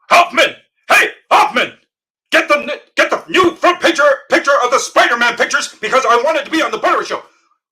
Hoffman! Hey, Hoffman! Get the new front picture of the Spider-Man pictures because I wanted to be on the Buttery Show.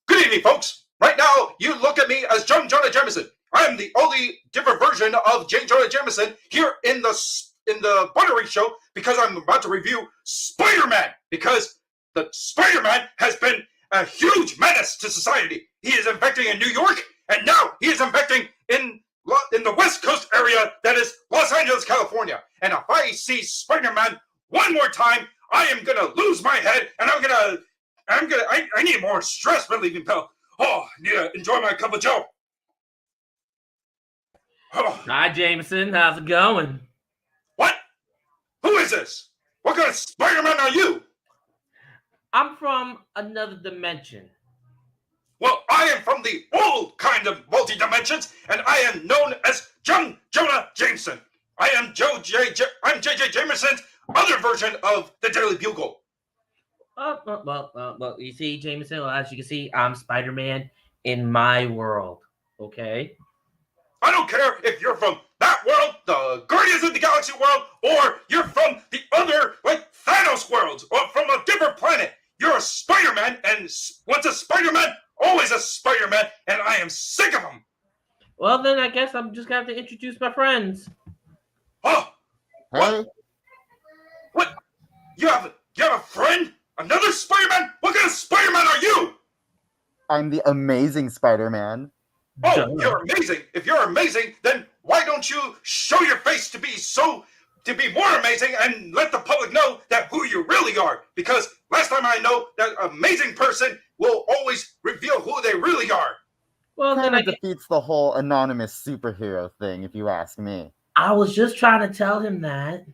Good evening, folks. Right now, you look at me as J. Jonah Jameson. I am the only different version of J. Jonah Jameson here in the Buttery Show because I'm about to review Spider-Man because the Spider-Man has been a huge menace to society. He is infecting in New York, and now he is infecting in the West Coast area that is Los Angeles, California. And if I see Spider-Man one more time, I am gonna lose my head, and I need more stress relieving pill. Oh, I need to enjoy my cup of Joe. Oh. Hi, Jameson. How's it going? What? Who is this? What kind of Spider-Man are you? I'm from another dimension. Well, I am from the old kind of multi-dimensions, and I am known as J. Jonah Jameson. I'm J.J. Jameson's other version of the Daily Bugle. Well, you see, Jameson, as you can see, I'm Spider-Man in my world, okay? I don't care if you're from that world, the Guardians of the Galaxy world, or you're from the other, like, Thanos worlds, or from a different planet. You're a Spider-Man, and once a Spider-Man, always a Spider-Man, and I am sick of them. Well, then I guess I'm just going to have to introduce my friends. Oh! What? What? You have a friend? Another Spider-Man? What kind of Spider-Man are you? I'm the amazing Spider-Man. Oh, you're amazing. If you're amazing, then why don't you show your face to be more amazing and let the public know that who you really are? Because last time I know, that amazing person will always reveal who they really are. Well, then Kind of defeats the whole anonymous superhero thing, if you ask me. I was just trying to tell him that.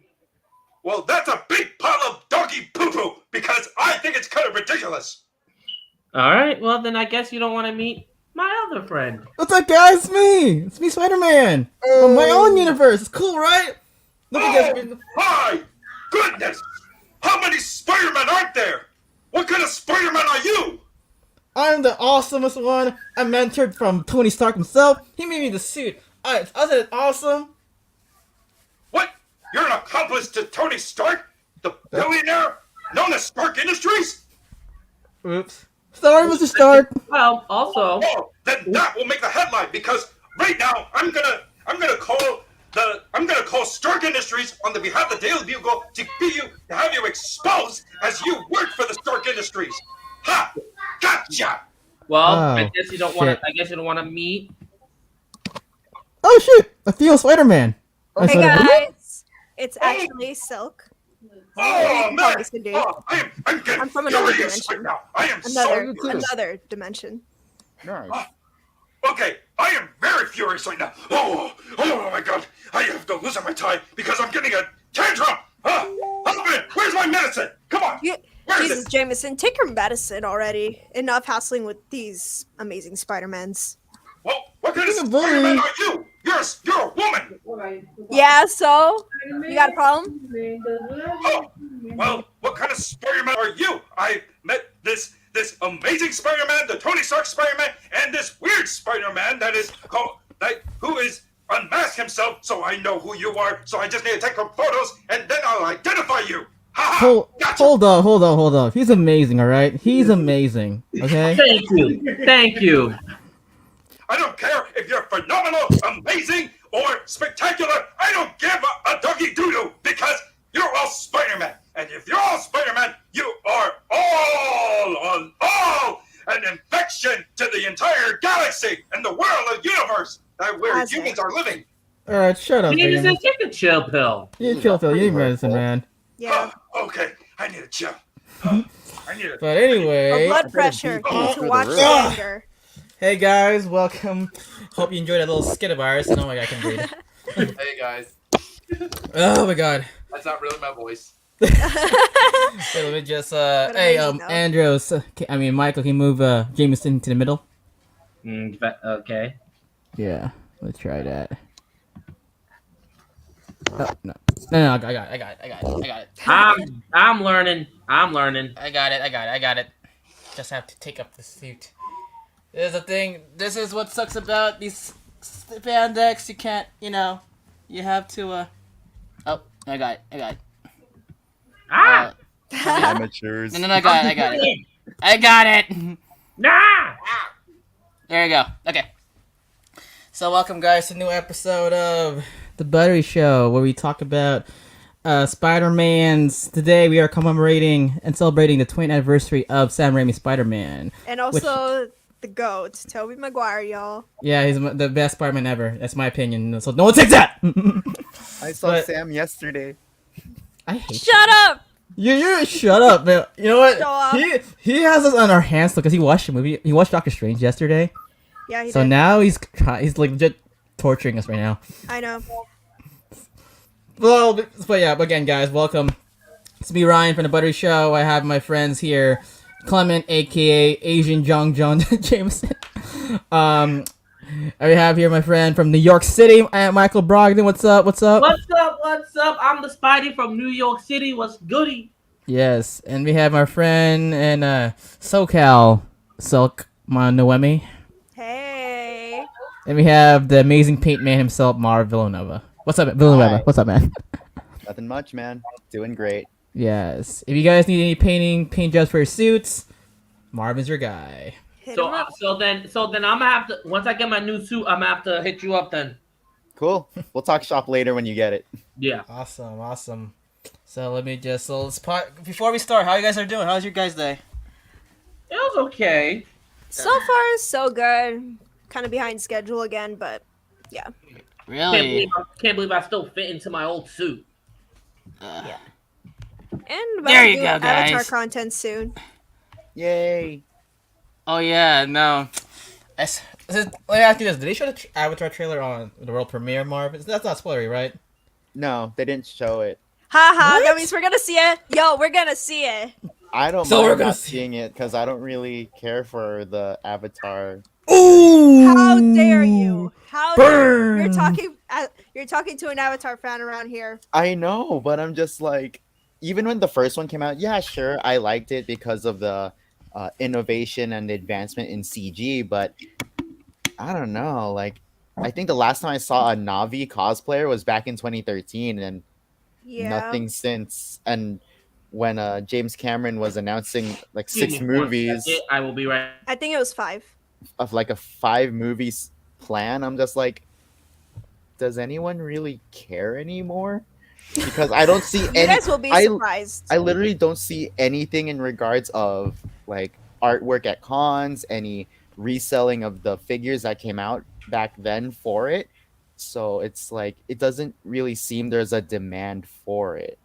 Well, that's a big pile of doggy poo-poo, because I think it's kind of ridiculous. All right, well, then I guess you don't want to meet my other friend. What's up, guys? It's me, Spider-Man. From my own universe. It's cool, right? Look at this. My goodness! How many Spider-Men aren't there? What kind of Spider-Man are you? I'm the awesomest one. I mentored from Tony Stark himself. He made me the suit. Isn't it awesome? What? You're an accomplice to Tony Stark? The billionaire known as Stark Industries? Oops. Sorry, Mr. Stark. Well, also... Oh, then that will make the headline, because right now I'm gonna call Stark Industries on the behalf of the Daily Bugle to have you exposed as you work for the Stark Industries. Ha! Gotcha! Well, Oh, I guess you don't want to. I guess you don't want to meet. Oh shit! I feel Spider-Man. Hey guys, it's actually Silk. Oh man! Oh, I'm from another dimension. Right now. I am Another dimension. Nice. Okay, I am very furious right now. Oh my god! I have to loosen my tie because I'm getting a tantrum. Husband, where's my medicine? Come on. Jesus, Jameson, take your medicine already. Enough hassling with these amazing Spider-Mans. Well, what kind of Spider-Man are you? You're a woman. Yeah, so? You got a problem? Oh, well, what kind of Spider-Man are you? I met this amazing Spider-Man, the Tony Stark Spider-Man, and this weird Spider-Man who is unmasked himself, so I know who you are. So I just need to take some photos, and then I'll identify you. Gotcha. Hold up. He's amazing, all right? He's amazing, okay? Thank you. I don't care if you're phenomenal, amazing, or spectacular. I don't give a doggy doo-doo because you're all Spider-Man. And if you're all Spider-Man, you are all an infection to the entire galaxy and the world and universe where humans are living. All right, shut up, You man. need to take a chill pill. You need a chill pill. You need medicine, man. Yeah. Okay, I need a chill. But anyway... blood pressure. You need to watch the anger. Hey guys, welcome. Hope you enjoyed that little skit of ours. Oh my god, I can breathe. Hey guys. Oh my god. That's not really my voice. Hey, let me just Andros. Michael, can you move Jameson to the middle? Okay. Yeah, let's try that. No, I got it. I'm learning. I got it. Just have to take up the suit. There's a thing. This is what sucks about these spandex. You can't, you have to. Oh, I got it. Ah! Amateurs. No, I got it. I got it. Nah! There you go. Okay. So welcome, guys, to a new episode of the Buttery Show, where we talk about Spider-Man's. Today we are commemorating and celebrating the 20th anniversary of Sam Raimi's Spider-Man. And also the GOAT, Tobey Maguire, y'all. Yeah, he's the best Spider-Man ever. That's my opinion. So no one takes that. I saw But- Sam yesterday. I hate Shut up! you. Shut up, man. You know what? Show up. He has us on our hands because he watched the movie. He watched Doctor Strange yesterday. Yeah, he So did. now he's like legit torturing us right now. I know. Well, but yeah, again, guys, welcome. It's me, Ryan, from the Buttery Show. I have my friends here, Clement, aka Asian John Jameson. I have here my friend from New York City, Michael Brogdon. What's up? What's up? I'm the Spidey from New York City. What's goody? Yes, and we have our friend in SoCal, Silk Noemi. Hey. And we have the amazing paint man himself, Mar Villanova. What's up, Villanova? Hi. What's up, man? Nothing much, man. Doing great. Yes. If you guys need any paint jobs for your suits, Marvin's your guy. Hit So him up. then I'm gonna have to, once I get my new suit, I'm gonna have to hit you up then. Cool. We'll talk shop later when you get it. Yeah. Awesome. So let me just before we start, how you guys are doing? How's your guys' day? It was okay. So far, so good. Kind of behind schedule again, but yeah. Can't believe I still fit into my old suit. And about There to you do go, Avatar guys. content soon. Yay. Oh yeah, no. Let me ask you this: did they show the Avatar trailer on the world premiere, Marv? That's not spoilery, right? No, they didn't show it. Haha, What? that means we're gonna see it. Yo, we're gonna see it. I don't So we're mind gonna not see- seeing it because I don't really care for the Avatar. Ooh! How dare you? How dare Burn! you're talking to an Avatar fan around here. I know, but I'm just like, even when the first one came out, yeah, sure, I liked it because of the innovation and the advancement in CG, but I don't know. Like, I think the last time I saw a Navi cosplayer was back in 2013, and Yeah. nothing since. And when James Cameron was announcing like Excuse 6 me for one movies second. I will be right. I think it was 5. of like a 5 movies plan, I'm just like, does anyone really care anymore? Because I don't see You any. guys will be surprised. I literally don't see anything in regards of like artwork at cons, any reselling of the figures that came out back then for it. So it's like it doesn't really seem there's a demand for it.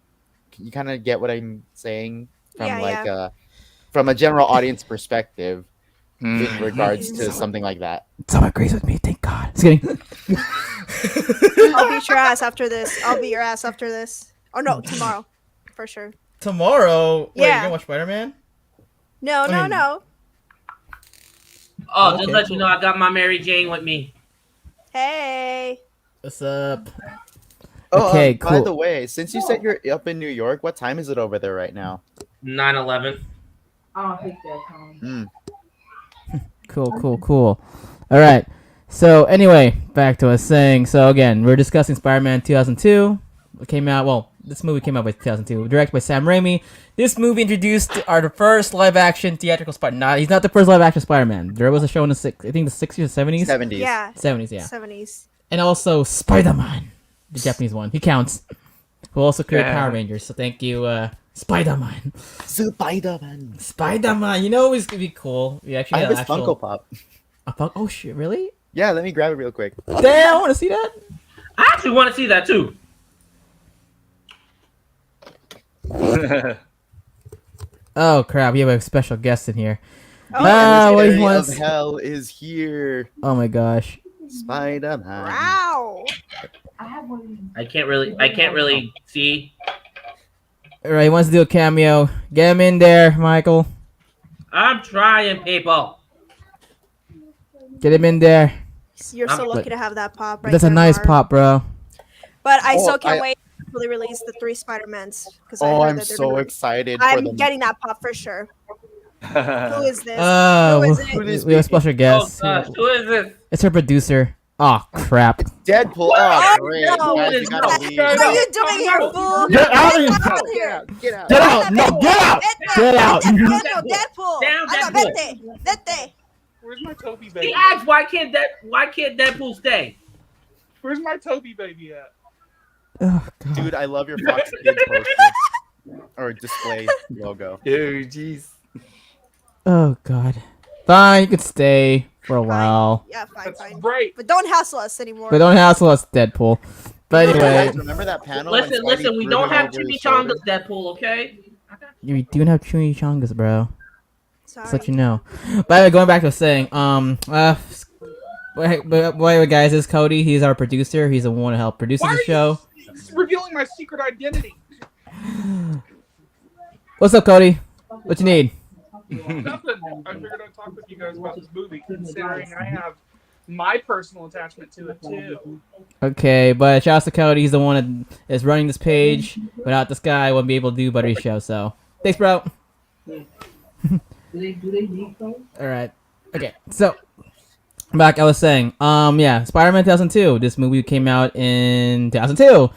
You kind of get what I'm saying from Yeah, from a general audience perspective Hmm. in regards to something like that. Someone agrees with me, thank God. Just kidding. I'll beat your ass after this. I'll beat your ass after this. Oh no, tomorrow. For sure. Tomorrow? Wait, Yeah. you gonna watch Spider-Man? No, I mean- no. Oh, Okay, just let cool. you know, I got my Mary Jane with me. Hey. What's up? Oh, Okay, by cool. the way, since you said you're up in New York, what time is it over there right now? 9/11. Cool. All right. So anyway, back to us saying. So again, we're discussing Spider-Man 2002. It came out. Well, this movie came out by 2002. Directed by Sam Raimi. This movie introduced the first live-action theatrical Spider. Nah, he's not the first live-action Spider-Man. There was a show in the I think the 60s or 70s. 70s. Yeah. 70s, yeah. 70s. And also Spider-Man, the Japanese one. He counts. Who also created Yeah. Power Rangers. So thank you, Spider-Man. Spider-Man. Spider-Man. You know, it's gonna be cool. We actually I have had his actual- Funko Pop. a Funko. Oh shit! Really? Yeah, let me grab it real quick. Damn! I want to see that. I actually want to see that too. Oh crap! We have a special guest in here. Oh, Ah, what he Emissary wants- of Hell is here. Oh my gosh! Spider-Man. wow. I can't really see. All right, he wants to do a cameo. Get him in there, Michael. I'm trying, people. Get him in there. You're so I'm- lucky to have that pop right That's a there, nice Marv. pop, bro. But I Oh, still can't wait fully release the 3 Spider-Mans because Oh, I'm that they're so gonna. excited for I'm them. getting that pop for sure. Who is this? Who We, is it? Who is we have a special Oh guest. gosh, who is this? It's her producer. Oh crap! Deadpool. Oh, Oh, great. no. Guys, What you is gotta that? leave. What are you doing here, fool? Get out of here! Out Get here! out! Get out! Get out! No, get out! Get out! Deadpool! Down, Anda, Deadpool. vete! Where's my Toby He baby? asked why can't Deadpool stay? Where's my Toby baby at? Oh god. Dude, I love your Fox Kids poster or display logo. Dude, jeez. Oh god. Fine, you could stay for a while, Yeah, fine, That's fine. right. But don't hassle us anymore. but don't hassle us, Deadpool. But anyway, Guys, remember that panel? Listen, when Spidey we threw don't him have over his shoulder? chimichangas, Deadpool. Okay. you do have chimichangas, bro. Sorry. Just let you know. But going back to saying, wait, guys, this is Cody. He's our producer. He's the one who helped produce Why the are show. you revealing my secret identity? What's up, Cody? What you need? Nothing. I figured I'd talk with you guys about this movie, considering I have my personal attachment to it too. Okay, but shout out to Cody. He's the one that is running this page. Without this guy, I wouldn't be able to do Buttery Show. So thanks, bro. All right. Okay. So back, I was saying, yeah, Spider-Man 2002. This movie came out in 2002.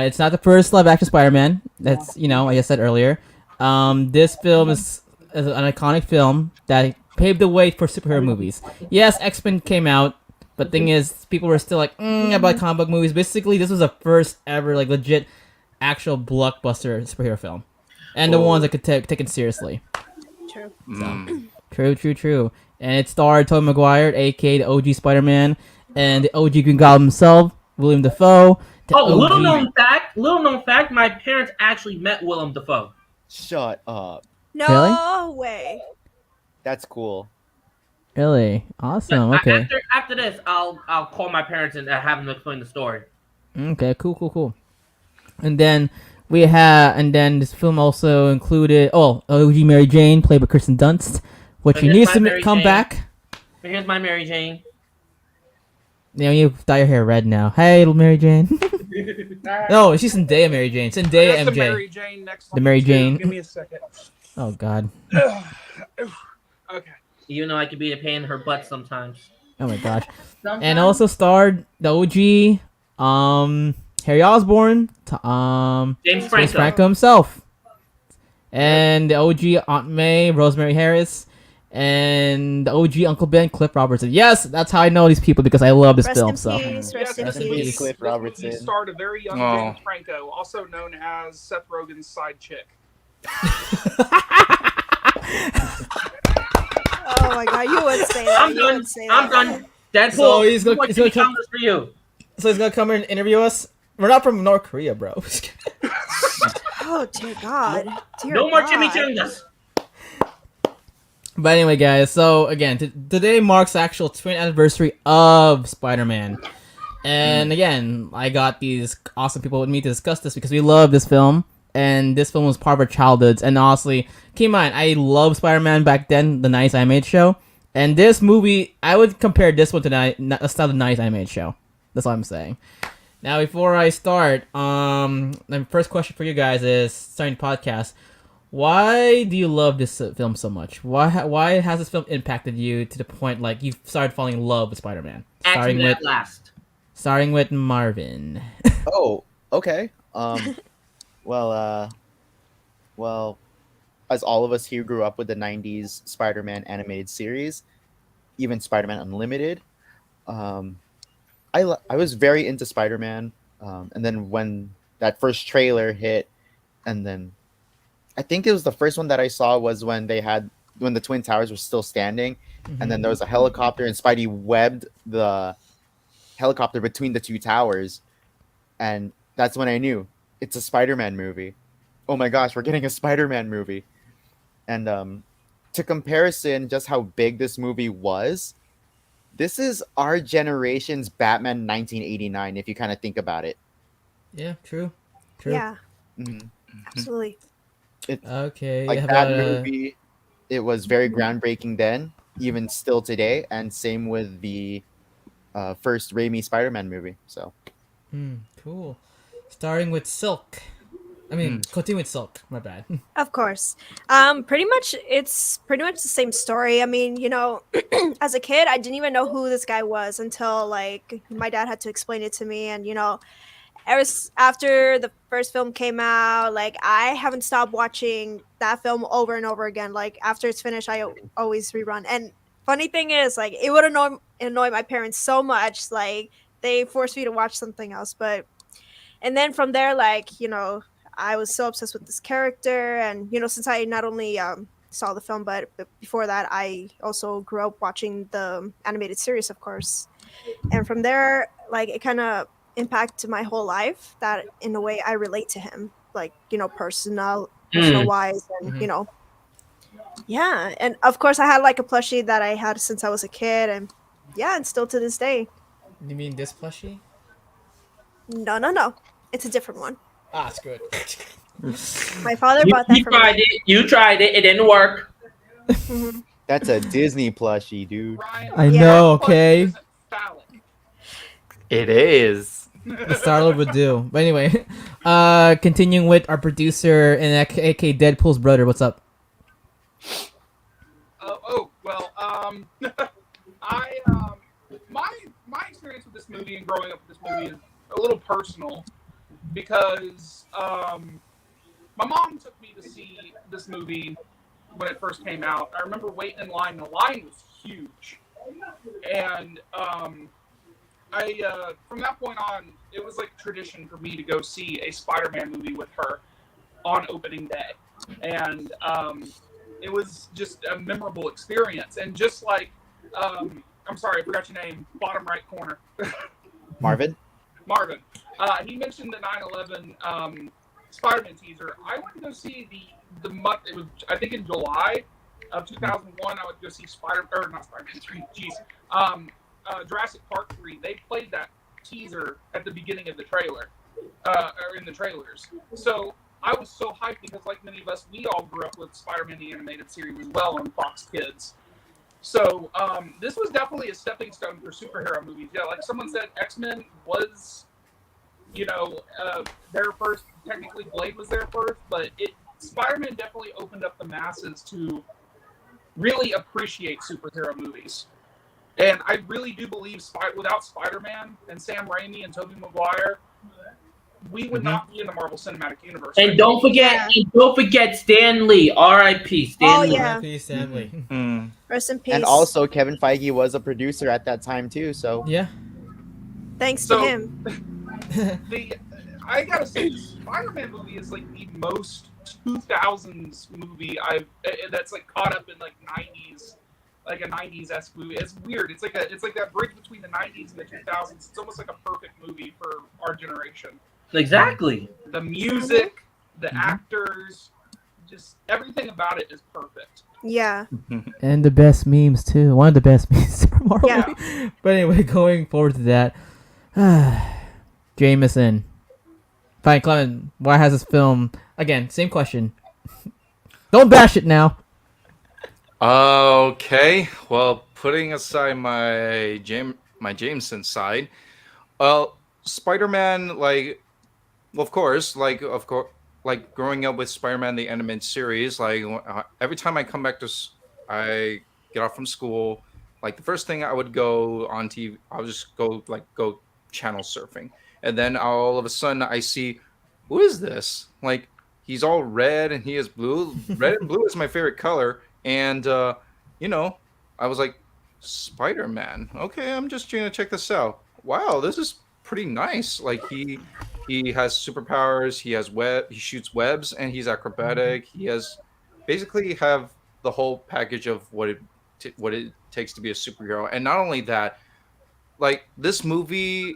It's not the first live-action Spider-Man. That's I just said earlier. This film is an iconic film that paved the way for superhero movies. Yes, X-Men came out, but thing is, people were still like, about comic book movies. Basically, this was the first ever like legit, actual blockbuster superhero film, and the ones that could take it seriously. True. True. And it starred Tobey Maguire, aka the OG Spider-Man, and the OG Green Goblin himself, William Dafoe. the Oh, little OG known fact. My parents actually met Willem Dafoe. Shut up. No way. That's cool. Really? Awesome. Okay. After this, I'll call my parents and have them explain the story. Okay. Cool. And then this film also included OG Mary Jane, played by Kristen Dunst, which So she here's needs my to Mary come Jane. back. But here's my Mary Jane. You dye your hair red now. Hey, little Mary Jane. No, she's Zendaya Mary Jane. I Zendaya got the MJ. Mary Jane next The one, Mary too. Jane. Give me a second. Oh God. Okay. Even though I could be a pain in her butt sometimes. Oh my gosh. And also starred the OG, Harry Osborn, James James Franco. Franco himself, and the OG Aunt May, Rosemary Harris, and the OG Uncle Ben, Cliff Robertson. Yes, that's how I know these people because I love this Rest film. in So peace. Rest in Rest in peace. peace, Cliff This movie Robertson. starred a very young Oh. James Franco, also known as Seth Rogen's side chick. Oh my god, you would say that. I'm You done. would say I'm that. done. Deadpool. So he's gonna- what he's gonna chimichangas come- for you. so he's gonna come here and interview us. We're not from North Korea, bro. Oh dear God. Dear No more God. chimichangas. But anyway, guys. So again, today marks the actual 20th anniversary of Spider-Man, and again, I got these awesome people with me to discuss this because we love this film, and this film was part of our childhoods. And honestly, keep in mind, I loved Spider-Man back then, the 90s animated show, and this movie, I would compare this one to the 90s animated show. That's all I'm saying. Now, before I start, the first question for you guys is starting the podcast. Why do you love this film so much? Why has this film impacted you to the point like you started falling in love with Spider-Man? Ask me that last. Starting with Marvin. Oh, okay. Well, as all of us here grew up with the '90s Spider-Man animated series, even Spider-Man Unlimited, I was very into Spider-Man, and then when that first trailer hit, and then I think it was the first one that I saw was when the Twin Towers were still standing, and then there was a helicopter, and Spidey webbed the helicopter between the two towers, and that's when I knew it's a Spider-Man movie. Oh my gosh, we're getting a Spider-Man movie. And to comparison, just how big this movie was, this is our generation's Batman 1989, if you kind of think about it. Yeah, true. Yeah, Mhm. absolutely. Okay. Like how that about, movie, it was very groundbreaking then, even still today, and same with the first Raimi Spider-Man movie. So cool. Starting with Silk. I mean, continue with Silk. My bad. Of course. Pretty much it's pretty much the same story. I mean, as a kid, I didn't even know who this guy was until like my dad had to explain it to me, and after the first film came out, like I haven't stopped watching that film over and over again. Like after it's finished, always rerun. And funny thing is, like it would annoy my parents so much, like they forced me to watch something else. But and then from there, like I was so obsessed with this character, and since I not only saw the film, but before that, I also grew up watching the animated series, of course. And from there, like it kind of impacted my whole life. That in a way I relate to him, like personal wise, and Mhm. yeah. And of course, I had like a plushie that I had since I was a kid, and yeah, and still to this day. You mean this plushie? No, it's a different one. Ah, it's good. My father You, bought that you for tried me. it. You tried it. It didn't work. Mhm. That's a Disney plushie, dude. Ryan, I Yeah. know, that plushie okay? isn't phallic. It is. The Star-Lord would do. But anyway, continuing with our producer and aka Deadpool's brother. What's up? Well, I my experience with this movie and growing up with this movie is a little personal because my mom took me to see this movie when it first came out. I remember waiting in line. The line was huge, and I from that point on, it was like tradition for me to go see a Spider-Man movie with her on opening day, and it was just a memorable experience. And just like, I'm sorry, I forgot your name, bottom right corner, Marvin? Marvin. He mentioned the 9/11 Spider-Man teaser. I went to go see the month. It was I think in July of 2001. I went to go see not Spider-Man 3. Jeez, Jurassic Park 3. They played that teaser at the beginning of the trailer, or in the trailers. So I was so hyped because, like many of us, we all grew up with Spider-Man the animated series as well on Fox Kids. So this was definitely a stepping stone for superhero movies. Yeah, like someone said, X-Men was, their first. Technically, Blade was their first, but Spider-Man definitely opened up the masses to really appreciate superhero movies. And I really do believe without Spider-Man and Sam Raimi and Tobey Maguire, we would not be in the Marvel Cinematic Universe. And don't forget Stan Lee. R.I.P. Stan Oh, Lee. yeah. R.I.P. Stanley. Rest in peace. And also, Kevin Feige was a producer at that time too. So Yeah. thanks So- to him. I gotta say, the Spider-Man movie is like the most 2000s movie that's like caught up in like 90s, like a 90s-esque movie. It's weird. It's like that bridge between the 90s and the 2000s. It's almost like a perfect movie for our generation. Exactly. The music, the actors, just everything about it is perfect. Yeah. And the best memes too. One of the best memes from Marvel. Yeah. movie. But anyway, going forward to that, Jameson. Fine, Clement. Why has this film again? Same question. Don't bash it now. Okay. Well, putting aside my Jameson side, well, Spider-Man, of course, like growing up with Spider-Man the animated series, every time I come back I get off from school, like the first thing I would go on TV, I would just go channel surfing, and then all of a sudden I see, who is this? Like he's all red and he is blue. Red and blue is my favorite color, and I was like, Spider-Man. Okay, I'm just gonna check this out. Wow, this is pretty nice. Like he has superpowers. He has he shoots webs, and he's acrobatic. He has basically have the whole package of what it takes to be a superhero. And not only that, like this movie,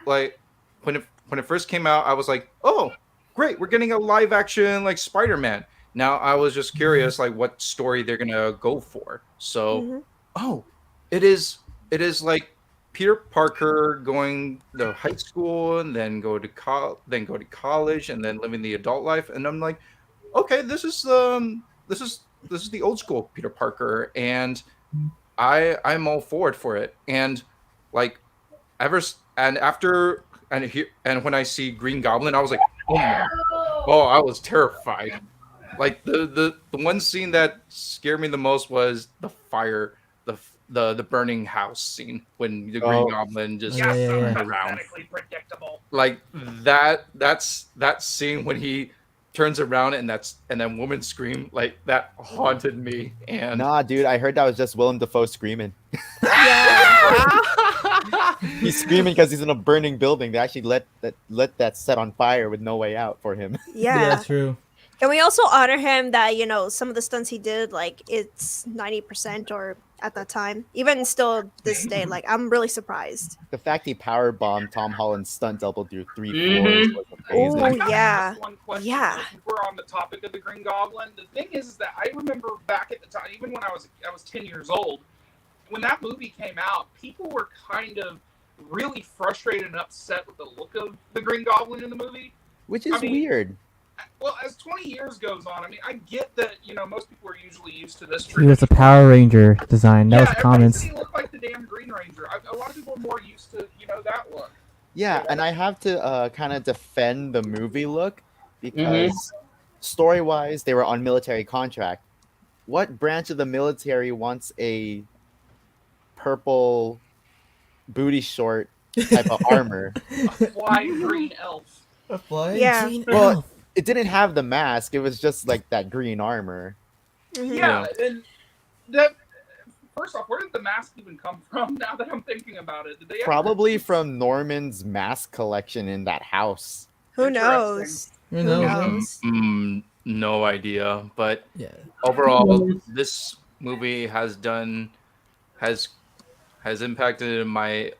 like when it first came out, I was like, oh, great, we're getting a live action like Spider-Man. Now I was just curious, like what story they're gonna go for. So, Mhm. oh, it is like Peter Parker going to high school and then go to college and then living the adult life, and I'm like, okay, this is the old school Peter Parker, and I'm all for it. And like after and when I see Green Goblin, I was like, oh my, oh, I was terrified. Like the one scene that scared me the most was the fire, the burning house scene when the Green Oh. Goblin just Yeah, yeah, yeah. turned around. Pathetically predictable. Like that's that scene when he turns around and that woman scream, like that haunted me. And Nah, dude, I heard that was just Willem Dafoe screaming. Yeah. He's screaming because he's in a burning building. They actually let that set on fire with no way out for him. Yeah. true. And we also honor him that, some of the stunts he did, like, it's 90% or at that time. Even still this day, like, I'm really surprised. The fact he power bombed Tom Holland's stunt double through 3 Mhm. floors was amazing. Ooh, I gotta yeah. ask one question. Yeah. If we're on the topic of the Green Goblin, the thing is that I remember back at the time, even when I was 10 years old, when that movie came out, people were kind of really frustrated and upset with the look of the Green Goblin in the movie. Which is I mean, weird. Well, as 20 years goes on, I mean, I get that, most people are usually used to this. He was a Power Ranger design. That was everybody comments. said he looked like the damn Green Ranger. A lot of people are more used to, that look. Yeah, and I have to kind of defend the movie look because story-wise, they were on military contract. What branch of the military wants a purple booty short type of armor? A fly green elf. A flying Yeah. green Well, elf. It didn't have the mask. It was just like that green armor. Mhm. Yeah, and that. First off, where did the mask even come from? Now that I'm thinking about it, did they ever- Probably from Norman's mask collection in that house. Who Interesting. knows? Who Who knows? knows? No idea. But Yeah. overall, this movie has impacted my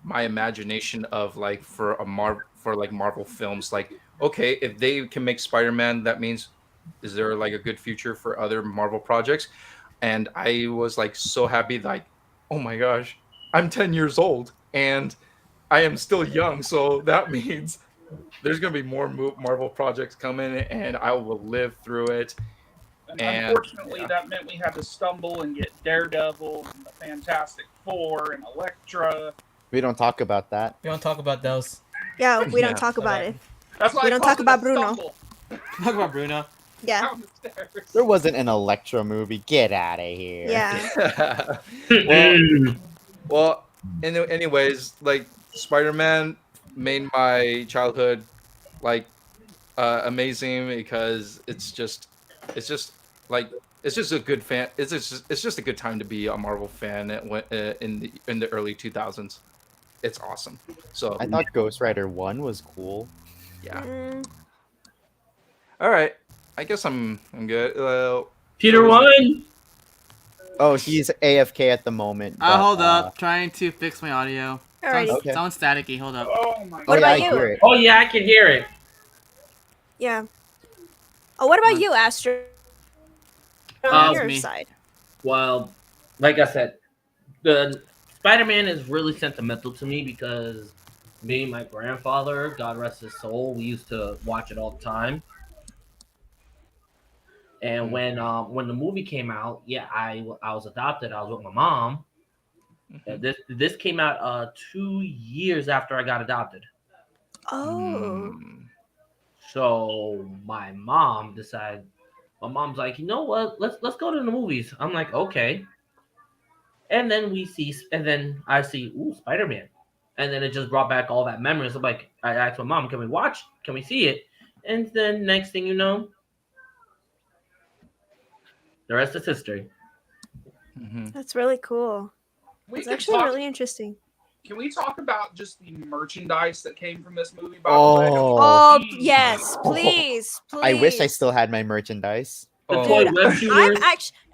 imagination of for Marvel films. Like, okay, if they can make Spider-Man, that means is there a good future for other Marvel projects? And I was so happy, oh my gosh, I'm 10 years old and I am still young, so that means there's gonna be more Marvel projects coming, and I will live through it. And Unfortunately, that meant we had to stumble and get Daredevil and the Fantastic Four and Elektra. We don't talk about that. We don't talk about those. Yeah, we Yeah, don't talk about it. That's why We I don't called talk it about a Bruno. stumble Talk about Bruno. Yeah. down the stairs. There wasn't an Electro movie. Get out of here. Yeah. well, anyways, Spider-Man made my childhood amazing because it's just a good fan. It's just a good time to be a Marvel fan in the early 2000s. It's awesome. So I thought Ghost Rider 1 was cool. yeah. Mm, All right. I guess I'm good. Peter won. Oh, he's AFK at the moment. but, Hold up. Trying to fix my audio. alrighty. Okay. Sounds staticky. Hold up. Oh my Oh, What yeah, about I you? hear it. Oh yeah, I can hear it. Yeah. Oh, what about you, Astro? On your me. side. Well, like I said, the Spider-Man is really sentimental to me because me and my grandfather, God rest his soul, we used to watch it all the time. And when the movie came out, yeah, I was adopted. I was with my mom. This came out 2 years after I got adopted. Oh. So my mom decided. My mom's like, you know what? Let's go to the movies. I'm like, okay. And then I see, ooh, Spider-Man. And then it just brought back all that memories. I'm like, I asked my mom, can we watch? Can we see it? And then next thing you know, the rest is history. That's really cool. We It's can actually talk- really interesting. Can we talk about just the merchandise that came from this movie? By the way? Oh, Jeez. yes. Please. Please. I wish I still had my merchandise. The Oh. toy Dude, web shooter.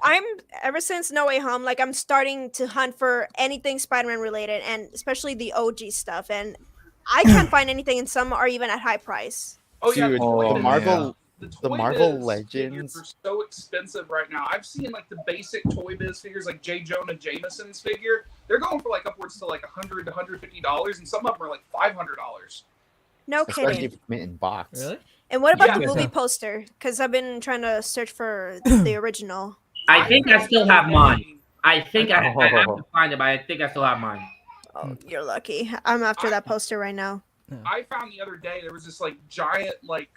I'm ever since No Way Home, like I'm starting to hunt for anything Spider-Man related, and especially the OG stuff. And I can't find anything, and some are even at high price. Oh yeah, Dude, Toy the Biz- Marvel the the Toy Marvel Biz Legends- figures are so expensive right now. I've seen the basic Toy Biz figures, like J. Jonah Jameson's figure. They're going for upwards to $100 to $150, and some of them are $500. No Especially kidding. if it's mint in box. Really? And what about Yeah. the movie poster? Because I've been trying to search for the original. I think I still have mine. I think I have Oh. to find it, but I think I still have mine. Oh, you're lucky. I'm after that poster right now. I found the other day there was this like giant like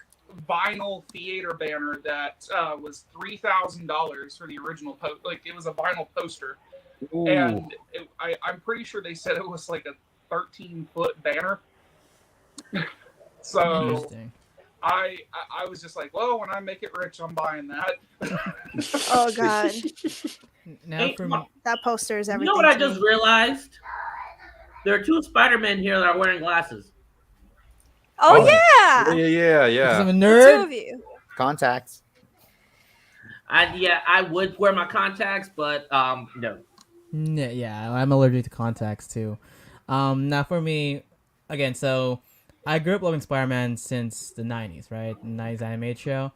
vinyl theater banner that was $3,000 for the original post. Like it was a vinyl poster, and I'm pretty sure they said it was like a 13-foot banner. So Interesting. I was just like, well, when I make it rich, I'm buying that. Oh god, Now Hey, for Mark, that poster is you everything. know what I to just me. realized? There are two Spider-Men here that are wearing glasses. Oh, Oh. yeah, Yeah. I'm a the two nerd. of you. Contacts. I would wear my contacts, but no. Yeah, I'm allergic to contacts too. Now for me, again, so I grew up loving Spider-Man since the '90s, right? The '90s animated show.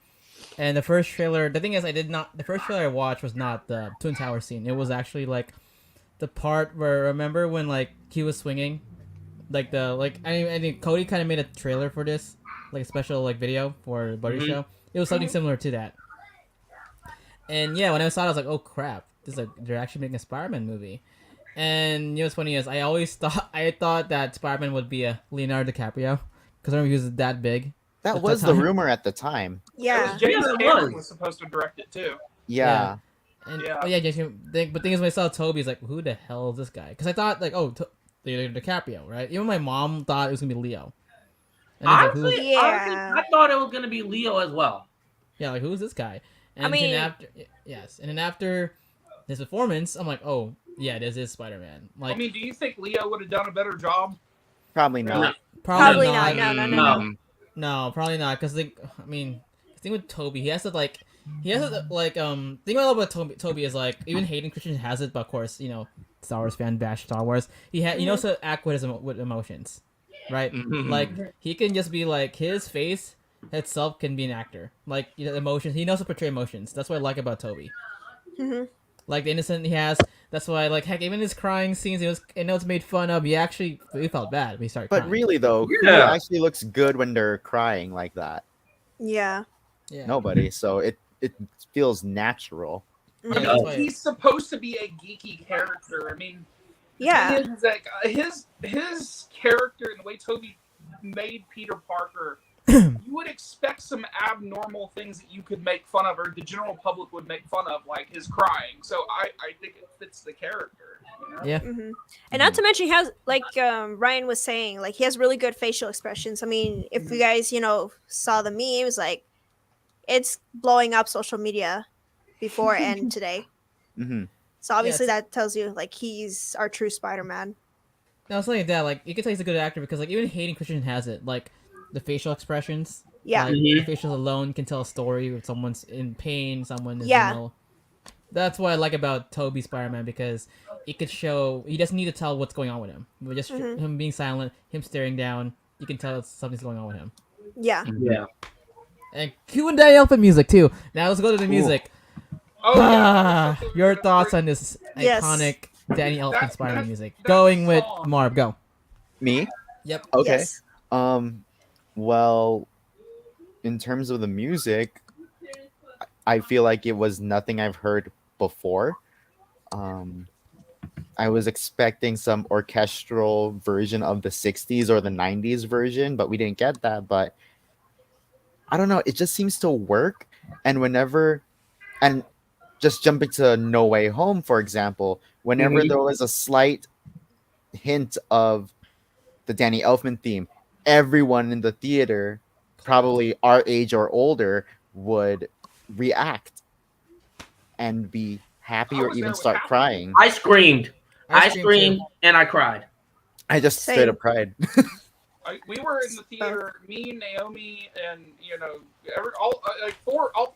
And the first trailer, the thing is, the first trailer I watched was not the Twin Tower scene. It was actually like the part where, remember when like he was swinging, I think Cody kind of made a trailer for this, like a special like video for the Buttery Mhm. Show. It was something similar to that. And yeah, when I saw it, I was like, oh crap, they're actually making a Spider-Man movie. And you know what's funny is I thought that Spider-Man would be a Leonardo DiCaprio because I remember he was that big. That At was the the time. rumor at the time. Yeah, James Yeah, it Cameron was. was supposed to direct it too. Yeah. And Yeah. oh yeah, Jason. But thing is, when I saw Toby, it's like, who the hell is this guy? Because I thought like, Leonardo DiCaprio, right? Even my mom thought it was gonna be Leo. And I was like, Honestly, Yeah. I thought it was gonna be Leo as well. yeah, like who's this guy? And I mean- then after his performance, I'm like, oh yeah, this is Spider-Man. Like I mean, do you think Leo would have done a better job? Probably not. Probably not. No, no, no, no. Mm, No, probably not. Because the thing with Toby, he has to thing I love about Toby is like even Hayden Christensen has it, but of course Star Wars fan bash Star Wars. He knows how to act with with emotions, right? Mhm. Like he can just be like his face itself can be an actor. Like emotions, he knows how to portray emotions. That's what I like about Toby. Mhm. Like the innocent he has. That's why like heck even his crying scenes, I know it's made fun of. We felt bad when he started But crying. really, though, who Yeah. actually looks good when they're crying like that? Yeah. Yeah. Nobody. So it feels natural. I Mhm. mean, That's why- he's supposed to be a geeky character. I mean, the Yeah. thing is, like, his character and the way Toby made Peter Parker, you would expect some abnormal things that you could make fun of, or the general public would make fun of, like his crying. So I think it fits the character. You know? Yeah. Hmm. And not to mention, he has like Ryan was saying, like he has really good facial expressions. I mean, if you guys saw the memes, like it's blowing up social media before and today. Hmm. So obviously it's- that tells you like he's our true Spider-Man. Now, something like that, like you can tell he's a good actor because like even Hayden Christensen has it, like the facial expressions. Yeah. Like, Mhm. the facials alone can tell a story if someone's in pain, someone is Yeah. That's what I like about Toby Spider-Man because it could show he doesn't need to tell what's going on with him. But just Mhm. him being silent, him staring down, you can tell something's going on with him. Yeah. Yeah. And cue and Danny Elfman music too. Now let's go to the music. Oh yeah. Your thoughts on this Yes. iconic Danny Elfman That- Spider-Man that- music? that Going with song. Marv, go. Me? Yep. Okay. Yes. Well, in terms of the music, I feel like it was nothing I've heard before. I was expecting some orchestral version of the 60s or the 90s version, but we didn't get that. But I don't know, it just seems to work. And just jumping to No Way Home, for example, whenever Mhm. there was a slight hint of the Danny Elfman theme, everyone in the theater, probably our age or older, would react and be happy I or was there even with start happy. crying. I screamed. I screamed, screamed too. and I cried. I just Same. straight up cried. We were in the theater, me, Naomi, and four out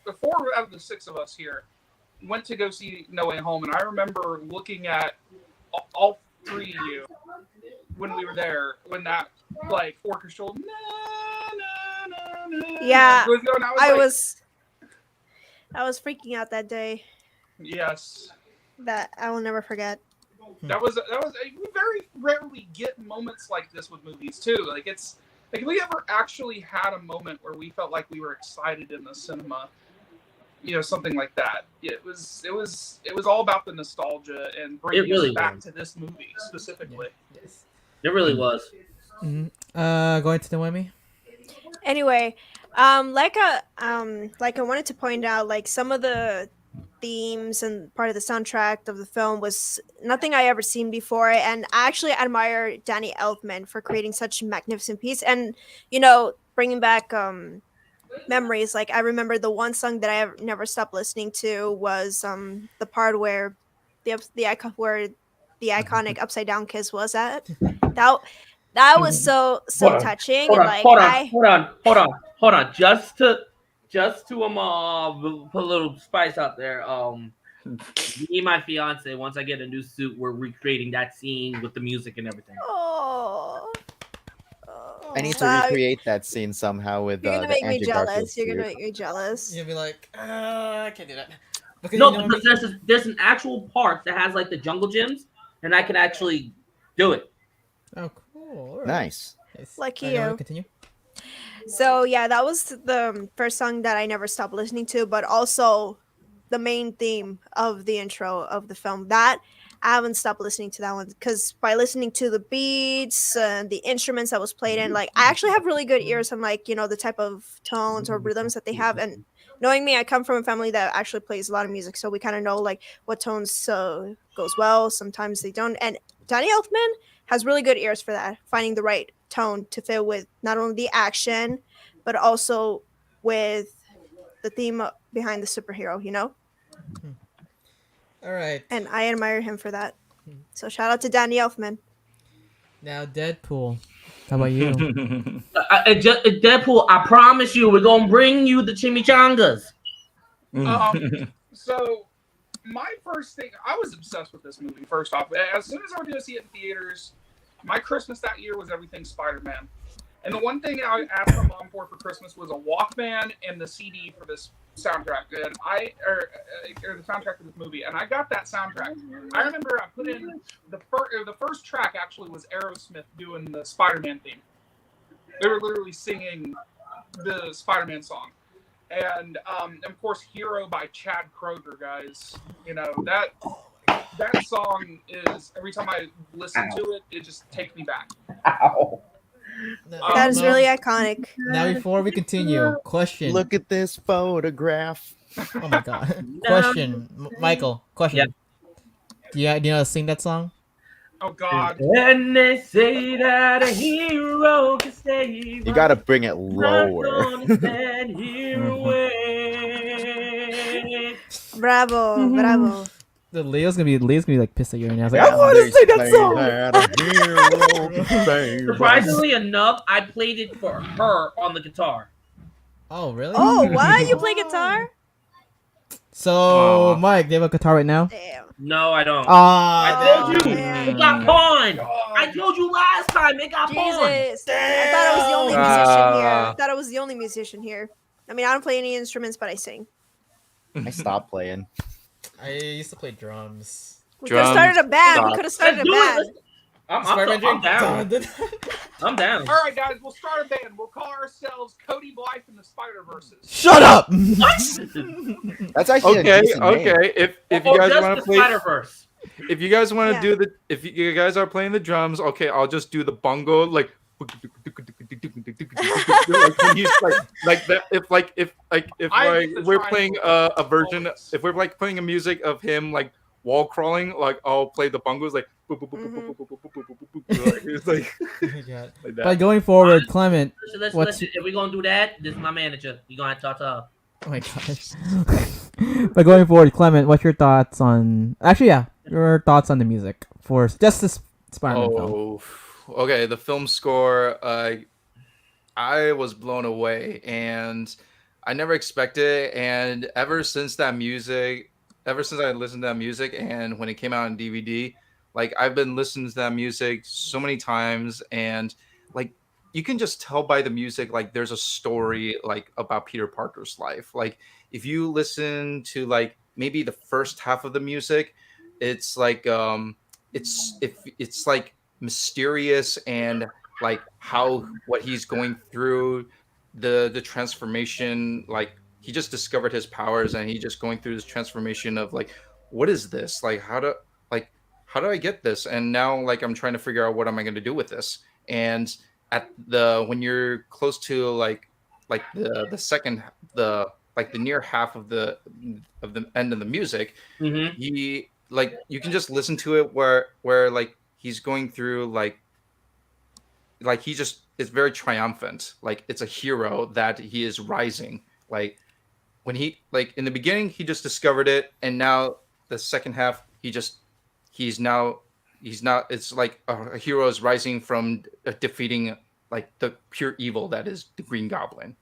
of the six of us here went to go see No Way Home, and I remember looking at all three of you when we were there when that like orchestral Yeah, was going. I Like, was freaking out that day. yes. That I will never forget. That was we very rarely get moments like this with movies too. Like it's like if we ever actually had a moment where we felt like we were excited in the cinema, something like that. It was all about the nostalgia and bringing really us back was. to this movie specifically. Yes. It really was. Going to Noemi. Anyway, like I wanted to point out, like some of the themes and part of the soundtrack of the film was nothing I ever seen before, and I actually admire Danny Elfman for creating such a magnificent piece, and bringing back memories. Like I remember the one song that I never stopped listening to was the part where where the iconic upside down kiss was at. That that was so Hold on, touching, hold and on, like hold on, I hold on, hold on, hold on. Just to put a little spice out there. Me and my fiance, once I get a new suit, we're recreating that scene with the music and everything. oh, I need to stop. recreate that scene somehow with You're gonna the make me Andrew Garfield jealous. You're gonna suit. make me jealous. You'll be like, I can't do that. Because No, you know because me. there's an actual part that has like the jungle gyms, and I can actually do it. Oh, cool. All right. Nice. Lucky Noemi, you. continue. So yeah, that was the first song that I never stopped listening to, but also the main theme of the intro of the film. That I haven't stopped listening to that one because by listening to the beats and the instruments that was played in, like I actually have really good ears on like the type of tones or rhythms that they have. And knowing me, I come from a family that actually plays a lot of music, so we kind of know like what tones goes well. Sometimes they don't. And Danny Elfman has really good ears for that, finding the right tone to fit with not only the action but also with the theme behind the superhero. All right. And I admire him for that. So shout out to Danny Elfman. Now, Deadpool. How about you? Deadpool, I promise you, we're gonna bring you the chimichangas. So my first thing, I was obsessed with this movie. First off, as soon as I went to see it in theaters, my Christmas that year was everything Spider-Man. And the one thing I asked my mom for Christmas was a Walkman and the CD for this soundtrack. And or the soundtrack of this movie, and I got that soundtrack. I remember I put in the first track actually was Aerosmith doing the Spider-Man theme. They were literally singing the Spider-Man song. And of course, "Hero" by Chad Kroeger, guys. That song is, every time I listen to it, it just takes me back. Ow. That is really iconic. Now, before we continue, question. Look at this photograph. Oh my god. Question. Michael, question. Yeah. Do you know how to sing that song? Oh God! And they say that a hero can save. You gotta bring it I'm lower. gonna stand here and wait. Bravo, bravo. The Leo's gonna be like pissed at you right now. He's like, Yeah, I want to sing that say song. that a hero can save us. Surprisingly enough, I played it for her on the guitar. Oh really? Oh, what? You play guitar? So, Aw. Mike, do you have a guitar right now? Damn. No, I don't. Ah, I told you, man. it got pawned. I told you last time, it got pawned. Jesus. I thought I was the only Damn. musician here. I thought I was the only musician here. I mean, I don't play any instruments, but I sing. I stopped playing. I used to play drums. We could have Drums, started a band. We stop. could have started a Let's do band. it. I'm Spider-Man down. drink. I'm down. All right, guys, we'll start a band. We'll call ourselves Cody Blythe and the Spider-Verses. Shut up! That's actually a Okay, decent name. okay. If you Or guys just want the to play, Spider-Verse. if you guys want to Yeah. do the, if you guys are playing the drums, okay, I'll just do the bongo like. Like when you like that if I used to we're try playing and a version always. if we're like playing a music of him like wall crawling, like I'll play the bongos like it's like Oh my God. like But that. going forward, Clement. Listen, What's- if we're gonna do that, this is my manager. You gonna have to talk to her. Oh my gosh. But going forward, Clement, what's your thoughts on? Actually, yeah, your thoughts on the music for just this Spider-Man film. Oh, okay. The film score, I was blown away, and I never expected it. And ever since I listened to that music, and when it came out on DVD, like I've been listening to that music so many times, and like you can just tell by the music, like there's a story like about Peter Parker's life. Like if you listen to like maybe the first half of the music, it's like it's like mysterious and like how what he's going through the transformation, like he just discovered his powers and he just going through this transformation of like what is this, like how do I get this, and now like I'm trying to figure out what am I going to do with this. And at the when you're close to like the second the like the near half of the end of the music, Mm-hmm. he like you can just listen to it where like he's going through like he just is very triumphant, like it's a hero that he is rising, like when he like in the beginning he just discovered it, and now the second half he's now he's not it's like a hero is rising from defeating like the pure evil that is the Green Goblin.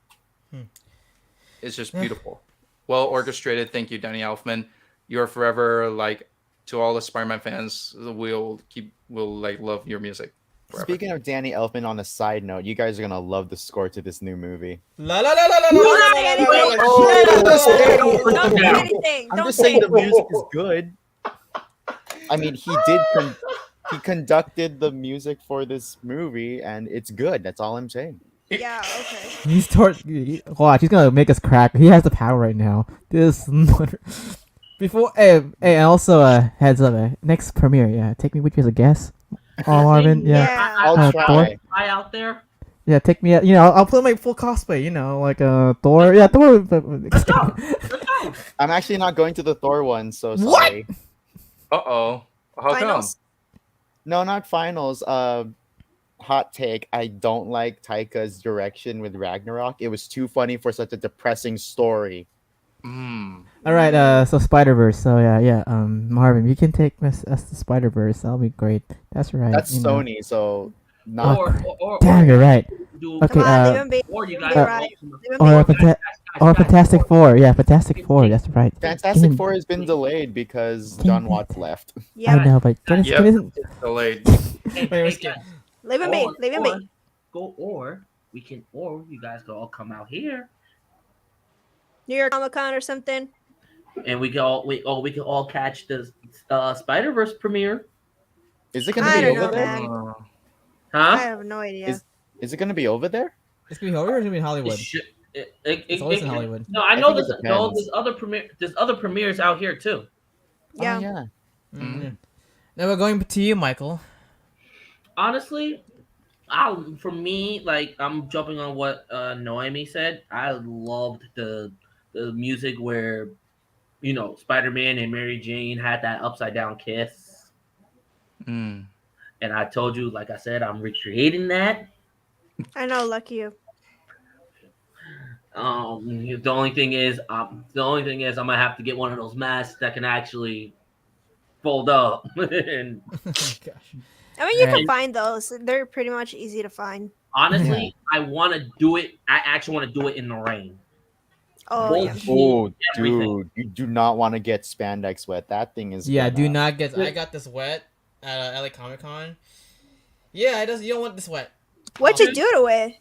It's just beautiful, well orchestrated. Thank you, Danny Elfman. You're forever like to all the Spider-Man fans. We'll like love your music forever. Speaking of Danny Elfman, on a side note, you guys are gonna love the score to this new movie. La la la la la la la la la la la. Don't say anything. I'm Don't just say saying the anything. music is good. I mean, he conducted the music for this movie, and it's good. That's all I'm saying. Yeah, okay. Watch, he's gonna make us crack. He has the power right now. Before, and also, heads up, next premiere, yeah, take me with you as a guest. Oh, Marvin, yeah. Yeah. I'll try. Fly out there. Yeah, take me. I'll put my full cosplay. like Thor. Yeah, Thor. Let's go. Let's go. I'm actually not going to the Thor one, so What? sorry. How come? Finals. No, not finals. Hot take. I don't like Taika's direction with Ragnarok. It was too funny for such a depressing story. All right. So Spider-Verse. So yeah. Marvin, you can take us to Spider-Verse. That'll be great. That's right. That's Sony, so not. Damn, you're right. Do, Okay. Come on, leave him be. or you Leave guys him go right. to the- Leave him be. Or Fantastic Four. Yeah, Fantastic Four. That's right. Fantastic Can- Four has been delayed because Can- John Watts left. I Yeah. know, but Yep. isn't- Delayed. Hey, Wait, hey, guys, Leave him be. Leave him be. or you guys could all come out here New York Comic Con or something. and we can all catch the Spider-Verse premiere. Is it gonna I be don't over know, there? man. I Huh? have no idea. Is it gonna be over there? It's gonna be Hollywood or it's gonna be in It Hollywood? should- It's always in Hollywood. No, I know think it depends. there's other premieres out here too. Yeah. Oh, yeah. Mm-hmm. Now we're going to you, Michael. Honestly, for me, like I'm jumping on what Noemi said. I loved the music where Spider-Man and Mary Jane had that upside down kiss, and I told you, like I said, I'm recreating that. I know, lucky you. The only thing is I'm gonna have to get one of those masks that can actually fold up. And Gosh. I mean, you Right. can find those. They're pretty much easy to find. honestly, I want to do it. I actually want to do it in the rain. Oh, Both yeah. Oh, everything. dude, you do not want to get spandex wet. That thing is. Yeah, gonna- do not get. I got this wet at LA Comic Con. Yeah, you don't want this wet. What'd you do to it?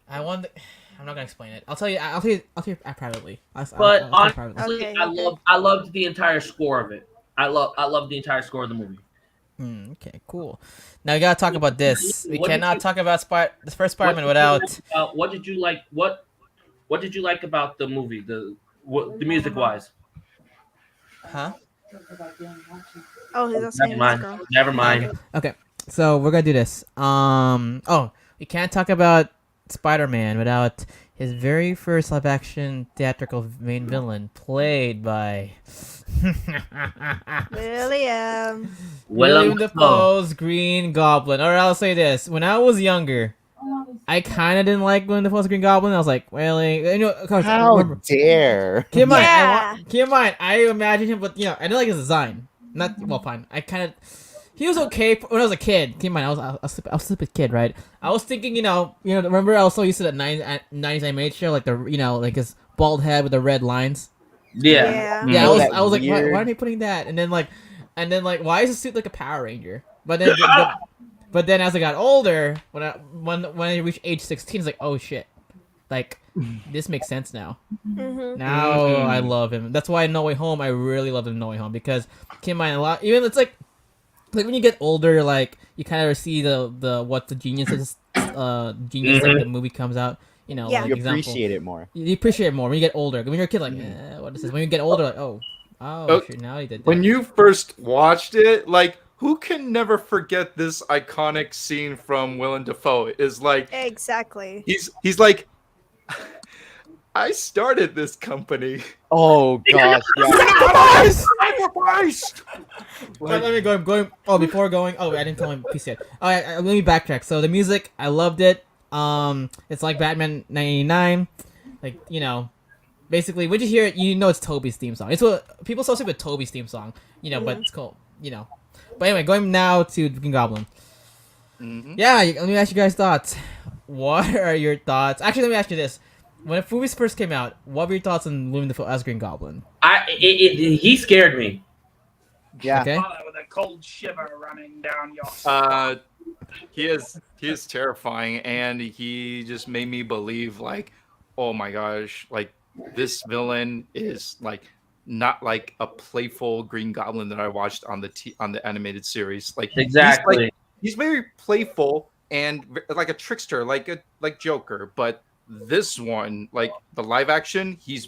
I'm not gonna explain it. I'll tell you privately. But I'll tell you privately. honestly, Okay, I loved the entire score of it. I love the entire score of the movie. Okay, cool. Now we gotta talk about this. We What did cannot you- talk about the first Spider-Man without. What did you like? What did you like about the movie? The music wise? Huh? Oh, he's not saying Never this mind. girl. Never mind. Okay, so we're gonna do this. We can't talk about Spider-Man without his very first live-action theatrical main villain, played by William. William Dafoe's Green Goblin. Or I'll say this: when I was younger, I kind of didn't like William Dafoe's Green Goblin. I was like, well, of course, How remember- dare! Keep in mind, Yeah. keep in mind, I imagine him, but I didn't like his design. Not well, fine. He was okay when I was a kid. Keep in mind, I was a stupid kid, right? I was thinking, remember I was so used to that 90s animated show, like like his bald head with the red lines. Yeah. Yeah, Oh, I that was like, why weird- are they putting that? And then why is his suit like a Power Ranger? But then as I got older, when I reached age 16, it's like, oh shit, like this makes sense now. Mm-hmm. Now I love him. That's why in No Way Home, I really loved him in No Way Home because keep in mind a lot. Even it's like when you get older, like you kind of see the what the genius is. Genius like the movie comes out. Yeah. You example. appreciate it more. You appreciate it more when you get older. When you're a kid, like what is this? When you get older, like oh Okay. shit, now he did that. When you first watched it, like who can never forget this iconic scene from Willem Dafoe? Is like Exactly. he's like, I started this company. Oh gosh, yeah. Sacrificed. Let me going. Oh, before going. Oh, I didn't tell him piece yet. All right, let me backtrack. So the music, I loved it. It's like Batman '99, like basically when you hear it, it's Toby's theme song. It's what people associate with Toby's theme song, but it's cool, But anyway, going now to Green Goblin. Mhm. Yeah, let me ask you guys thoughts. What are your thoughts? Actually, let me ask you this: when the movies first came out, what were your thoughts on Willem Dafoe as Green Goblin? He scared me. Yeah. Okay. Follow with a cold shiver running down your spine. He is terrifying, and he just made me believe like, oh my gosh, like this villain is like not like a playful Green Goblin that I watched on the animated series. Like Exactly. he's very playful and like a trickster, like Joker. But this one, like the live action, he's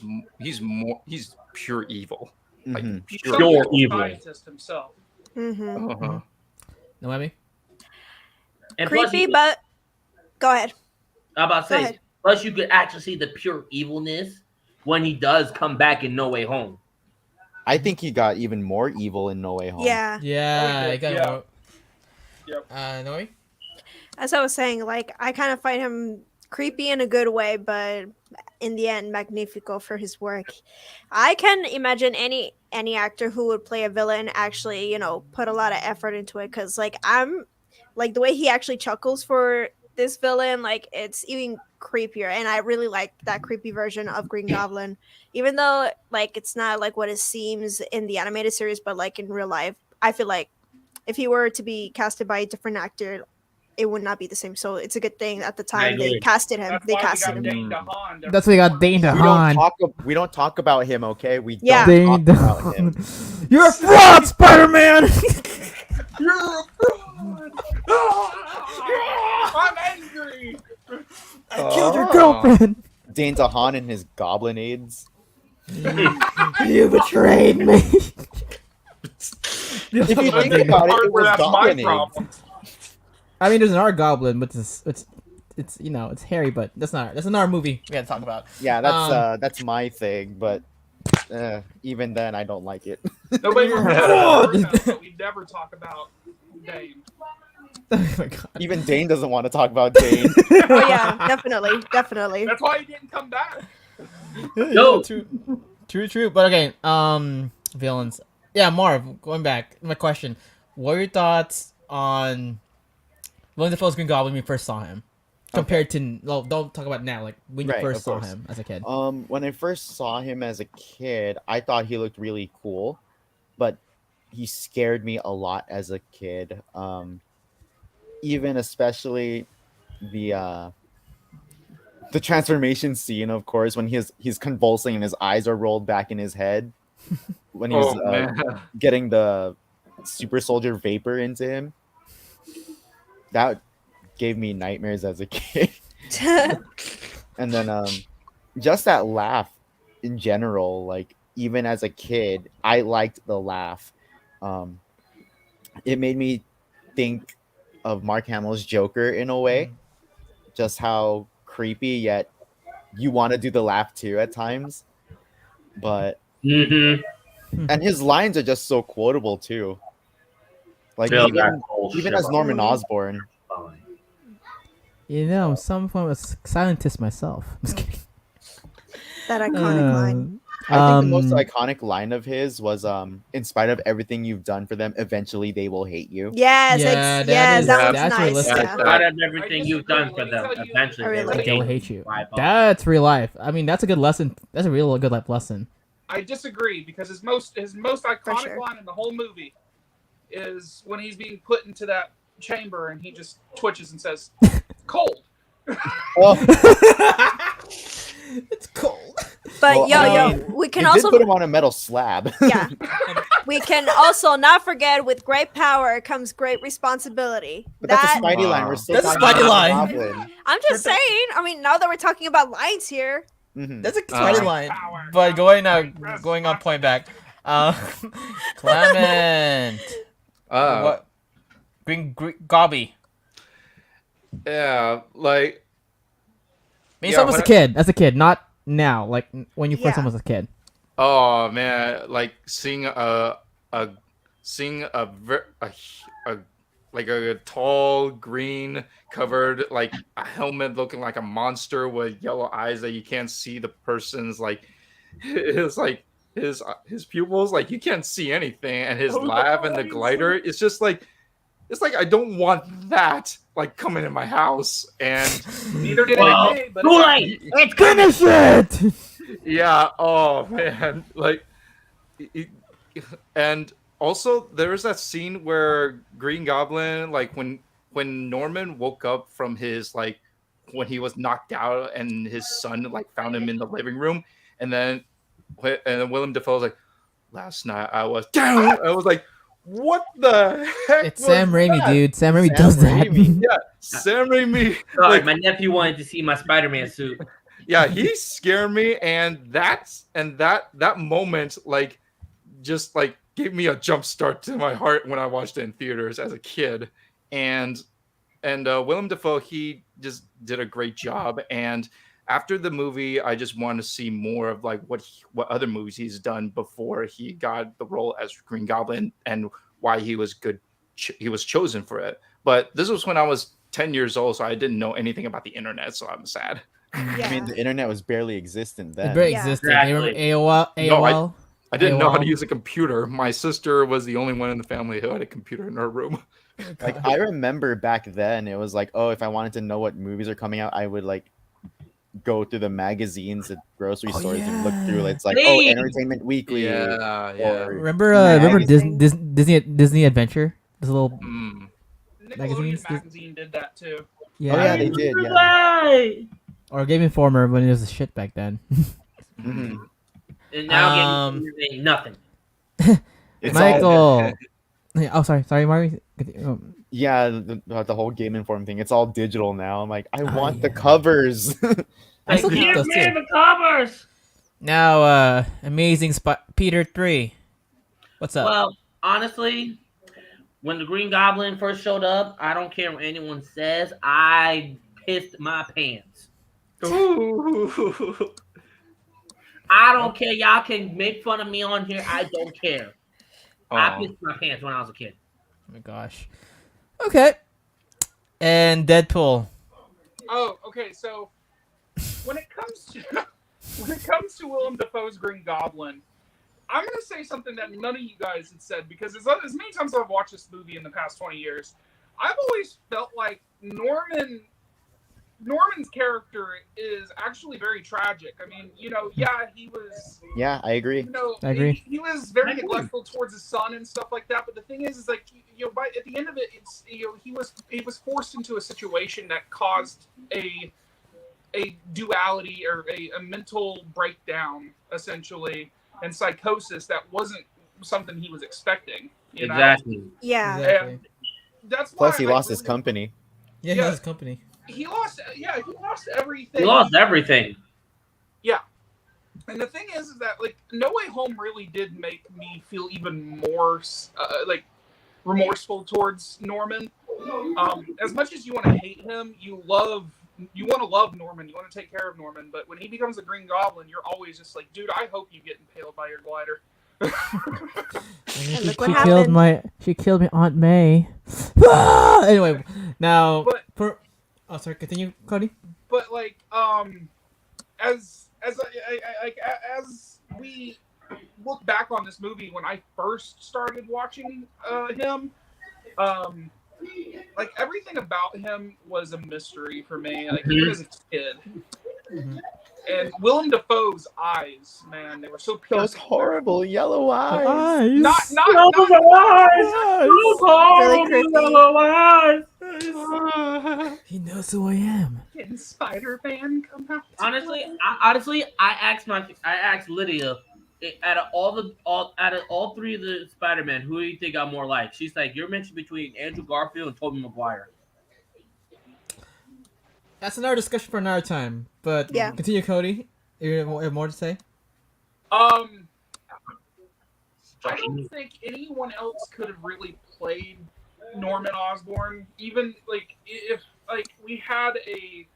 pure evil, like Mhm. He's pure some Pure evil evil. scientist himself. Mm-hmm. Uh-huh. Noemi? And plus, Creepy, but go ahead. I'm about to Go say, ahead. plus you could actually see the pure evilness when he does come back in No Way Home. I think he got even more evil in No Way Home. Yeah. Yeah, Oh, I got yeah. more. Yep. Noemi? As I was saying, like I kind of find him creepy in a good way, but in the end, magnifico for his work. I can imagine any actor who would play a villain actually, put a lot of effort into it. Cause like I'm like the way he actually chuckles for this villain, like it's even creepier. And I really like that creepy version of Green Goblin, even though like it's not like what it seems in the animated series, but like in real life, I feel like if he were to be casted by a different actor, it would not be the same. So it's a good thing at the time they agree. casted him. That's They why we casted got him. Dane DeHaan. That's why you got Dane DeHaan. We don't talk about him, okay? We Yeah. don't Dane talk about him. DeHaan. You're a fraud, Spider-Man! You're a fraud. I'm angry. I killed your Oh. girlfriend! Dane DeHaan and his goblinades. You betrayed me! If you think about it, it Hardware, was that's my goblinades. problem. I mean, there's an art goblin, but it's it's hairy, but that's another movie we gotta talk about. Yeah, that's my thing, but even then, I don't like it. Nobody You're remembers a fraud. that, but we never talk about Dane. Oh my god. Even Dane doesn't want to talk about Dane. Oh yeah, definitely. That's why he didn't come back. No. True. But okay, villains. Yeah, Marv. Going back, my question: what are your thoughts on Willem Dafoe's Green Goblin when you first saw him, compared to? Well, don't talk about now. Like when you Right, first of saw course. him as a kid. When I first saw him as a kid, I thought he looked really cool, but he scared me a lot as a kid. Even especially the transformation scene, of course, when he's convulsing and his eyes are rolled back in his head, when he's man. getting the super soldier vapor into him. That gave me nightmares as a kid. And then just that laugh in general, like even as a kid, I liked the laugh. It made me think of Mark Hamill's Joker in a way, just how creepy yet you want to do the laugh too at times. But Mm-hmm. and his lines are just so quotable too. Like Feel even that whole even shit as Norman up. Osborn. I'm some form of scientist myself. I'm just kidding. That iconic line. I think the most iconic line of his was in spite of everything you've done for them, eventually they will hate you. Yes, Yeah, yes, that one's that's nice. realistic. Yeah. Out of everything I you've disagree. done for Let me them, tell you- eventually I they really- will They will hate hate you. Right off. That's real life. I mean, that's a good lesson. That's a real good life lesson. I disagree because his most iconic sure. line in the whole movie is when he's being put into that chamber and he just twitches and says, "Cold." Oh, It's cold. But Well, I yo, mean, we can they also did put him on a metal slab. yeah. We can also not forget with great power comes great responsibility. But that's a That Spidey line. We're still That's a talking Spidey about line. Goblin. I'm just saying. I mean, now that we're talking about lines here, Mhm. That's a Spidey line. Power. But going on point back. Clement. Uh, Green Gobby. yeah, like I mean, Yeah, so was when a kid. As a kid, not now. Like when you first Yeah. was a kid. oh man, like a seeing a like a tall green covered like a helmet looking like a monster with yellow eyes that you can't see the person's like his like his pupils, like you can't see anything, and his Oh, the laugh and the eyes. glider, it's like I don't want that like coming in my house. And Neither did Well, AJ, but too it's late. It's Finish it. yeah, oh man, like it- and also there's that scene where Green Goblin, like when Norman woke up from his like when he was knocked out and his son like found him in the living room, and then Willem Dafoe was like, last night I was down. I was like, what the heck It's was Sam Raimi, that? dude. Sam Raimi Sam does that. Raimi. Yeah, Sam Raimi. Sorry, Like, my nephew wanted to see my Spider-Man suit. yeah, he scared me, and that moment like just like gave me a jump start to my heart when I watched it in theaters as a kid. And Willem Dafoe, he just did a great job. And after the movie, I just want to see more of like what other movies he's done before he got the role as Green Goblin, and why he was good. He was chosen for it. But this was when I was 10 years old, so I didn't know anything about the internet, so I'm sad. Yeah. I mean, the internet was barely existent It then. very Yeah. existed. You remember Exactly. AOL? No, AOL? I didn't know how to AOL? use a computer. My sister was the only one in the family who had a computer in her room. Like I remember back then, it was like, oh, if I wanted to know what movies are coming out, I would like go through the magazines at grocery Oh, stores and look through. yeah. It's like, oh, Hey! Entertainment Weekly. Yeah. Or Remember Magazine. Disney Adventure? This little Mm. Magazines, Nickelodeon magazine did that too. yeah. Oh yeah, they did. Yeah. Right. Or Game Informer when it was a shit back then. Mhm. And now Um, Game ain't nothing. It's all, Michael. Yeah, oh, sorry, Mario. yeah, the whole Game Inform thing. It's all digital now. I'm like, I Oh, want the yeah. covers. I still Give keep those me too. the covers. Now, Amazing Peter 3. What's up? Well, honestly, when the Green Goblin first showed up, I don't care what anyone says. I pissed my pants. Ooh. I don't care. Y'all can make fun of me on here. I don't care. I Oh. pissed my pants when I was a kid. Oh my gosh. Okay. And Deadpool. Oh, okay. So when it comes to Willem Dafoe's Green Goblin, I'm gonna say something that none of you guys had said, because as many times as I've watched this movie in the past 20 years, I've always felt like Norman's character is actually very tragic. I mean, yeah, he was, Yeah, I agree. I agree. He was very I agree. neglectful towards his son and stuff like that. But the thing is like, at the end of it, it's he was forced into a situation that caused a duality or a mental breakdown essentially, and psychosis that wasn't something he was expecting. You know? Exactly. Yeah. And that's why Plus, he I lost his really- company. Yeah, Yeah. his company. He lost everything. He lost everything. And the thing is that like No Way Home really did make me feel even more like remorseful towards Norman. As much as you want to hate him, you want to love Norman. You want to take care of Norman. But when he becomes a Green Goblin, you're always just like, dude, I hope you get impaled by your glider. And look what She happened. killed my Aunt May. Ah! Anyway, now But sorry, continue, Cody. but like as we look back on this movie, when I first started watching him, like everything about him was a mystery for me, like even as a kid. And Willem Dafoe's eyes, man, they were so pure. Those horrible yellow eyes. Not Really creepy. He knows who I am. Can Spider-Man come out? Honestly, I asked Lydia, out of all three of the Spider-Man, who do you think I'm more like? She's like, you're mentioned between Andrew Garfield and Tobey Maguire. That's another discussion for another time. But Yeah. continue, Cody. You have more to say? I don't think anyone else could have really played Norman Osborn. Even like if like we had a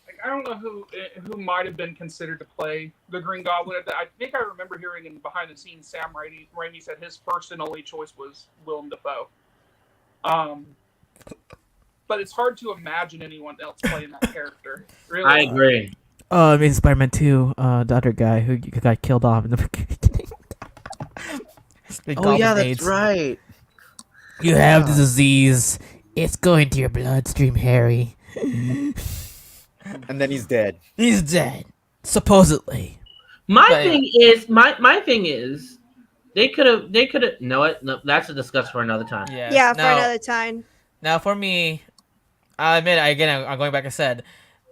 like I don't know who might have been considered to play the Green Goblin. I think I remember hearing in behind the scenes Sam Raimi said his first and only choice was Willem Dafoe. But it's hard to imagine anyone else playing that character. Really. I agree. Oh, I mean Spider-Man 2, the other guy who got killed off in the beginning. The Oh Goblin yeah, that's AIDS. right. You have the disease. It's going to your bloodstream, Harry. And then he's dead. He's dead, supposedly. My But- thing is, they could have. No, that's a discuss for another time. Yes. Yeah, for Now- another time. Now, for me, I'll admit, I'm going back. I said,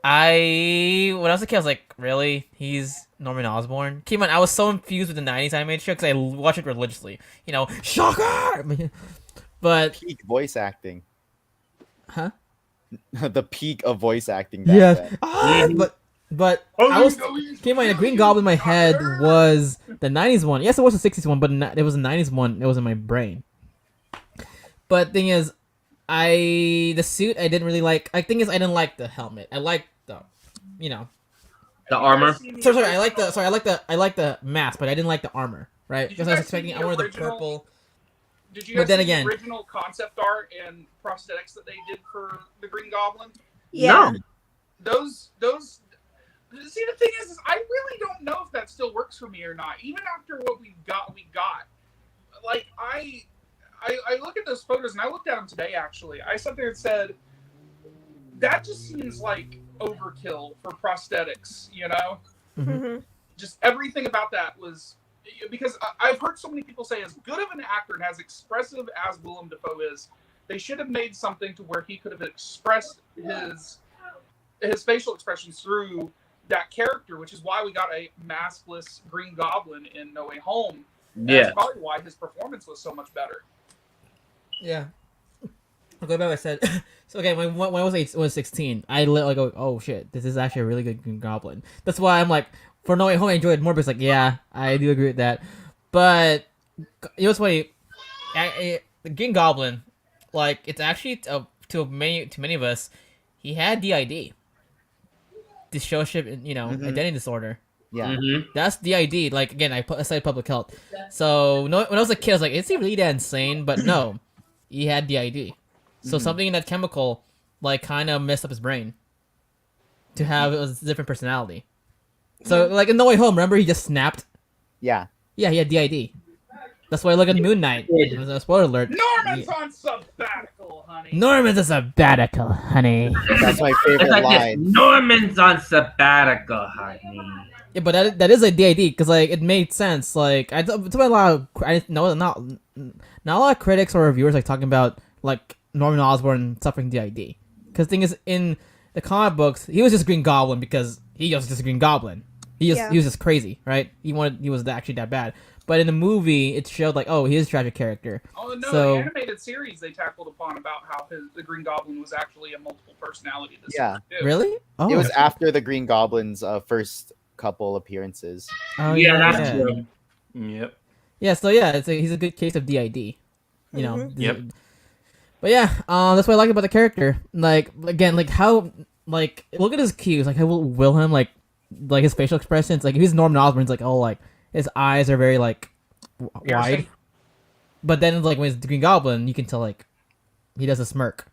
when I was a kid, I was like, really? He's Norman Osborn? Keep in mind, I was so infused with the 90s animated show because I watched it religiously. You know, shocker! But, Peak voice acting. huh? The peak of voice acting back then. But I was, keep in mind, the Green Goblin in my head was the 90s one. Yes, it was the 60s one, but it was the 90s one. It was in my brain. But thing is, the suit I didn't really like. I think is I didn't like the helmet. I liked the, you know. The armor. Sorry. I like the mask, but I didn't like the armor. Right? Did you Because I was guys see expecting the I wanted the original- purple. Did you But guys then see again- the original concept art and prosthetics that they did for the Green Goblin? Yeah. No. Those see the thing is I really don't know if that still works for me or not. Even after what we got. Like I look at those photos and I looked at them today actually. I sat there and said that just seems like overkill for prosthetics, you know? hmm Just everything about that was because I've heard so many people say as good of an actor and as expressive as Willem Dafoe is, they should have made something to where he could have expressed his facial expressions through that character, which is why we got a maskless Green Goblin in No Way Home. And Yeah. that's probably why his performance was so much better. Yeah. I'll go back to what I said. So okay, when I was 16, I literally go, oh shit, this is actually a really good Green Goblin. That's why I'm like, for No Way Home, I enjoyed it more. But it's like, yeah, I do agree with that. But it was funny. The Green Goblin, like, it's actually to many of us, he had DID, dissociative, identity disorder. Yeah. Mhm. That's DID. Like again, I put aside public health. So no, when I was a kid, I was like, is he really that insane? But no, he had DID. So something in that chemical, like, kind of messed up his brain to have a different personality. So like in No Way Home, remember he just snapped? Yeah. Yeah, he had DID. That's why I look at Moon Knight. Did. It was a spoiler alert. Norman's on sabbatical, honey. Norman's a sabbatical, honey. That's my It's favorite like this. line. Norman's on sabbatical, honey. Yeah, but that is a DID because like it made sense. Like I told a lot of not a lot of critics or reviewers like talking about like Norman Osborn suffering DID. Because the thing is, in the comic books, he was just Green Goblin because he was just a Green Goblin. He was just crazy, right? He was actually that bad. But in the movie, it showed like, oh, he is a tragic character. Oh no! So- The animated series they tackled upon about how the Green Goblin was actually a multiple personality disorder. Yeah. too. Really? Oh, It was after the Green Goblin's first couple appearances. oh, Yeah, that's yeah. true. Yep. Yeah, so yeah, he's a good case of DID. You know. Mhm. Yep. But yeah, that's what I like about the character. Like again, like how like look at his cues, like how Wilhelm like his facial expressions. Like if he's Norman Osborn, it's like oh like his eyes are very like wide. But then like when he's the Green Goblin, you can tell like he does a smirk.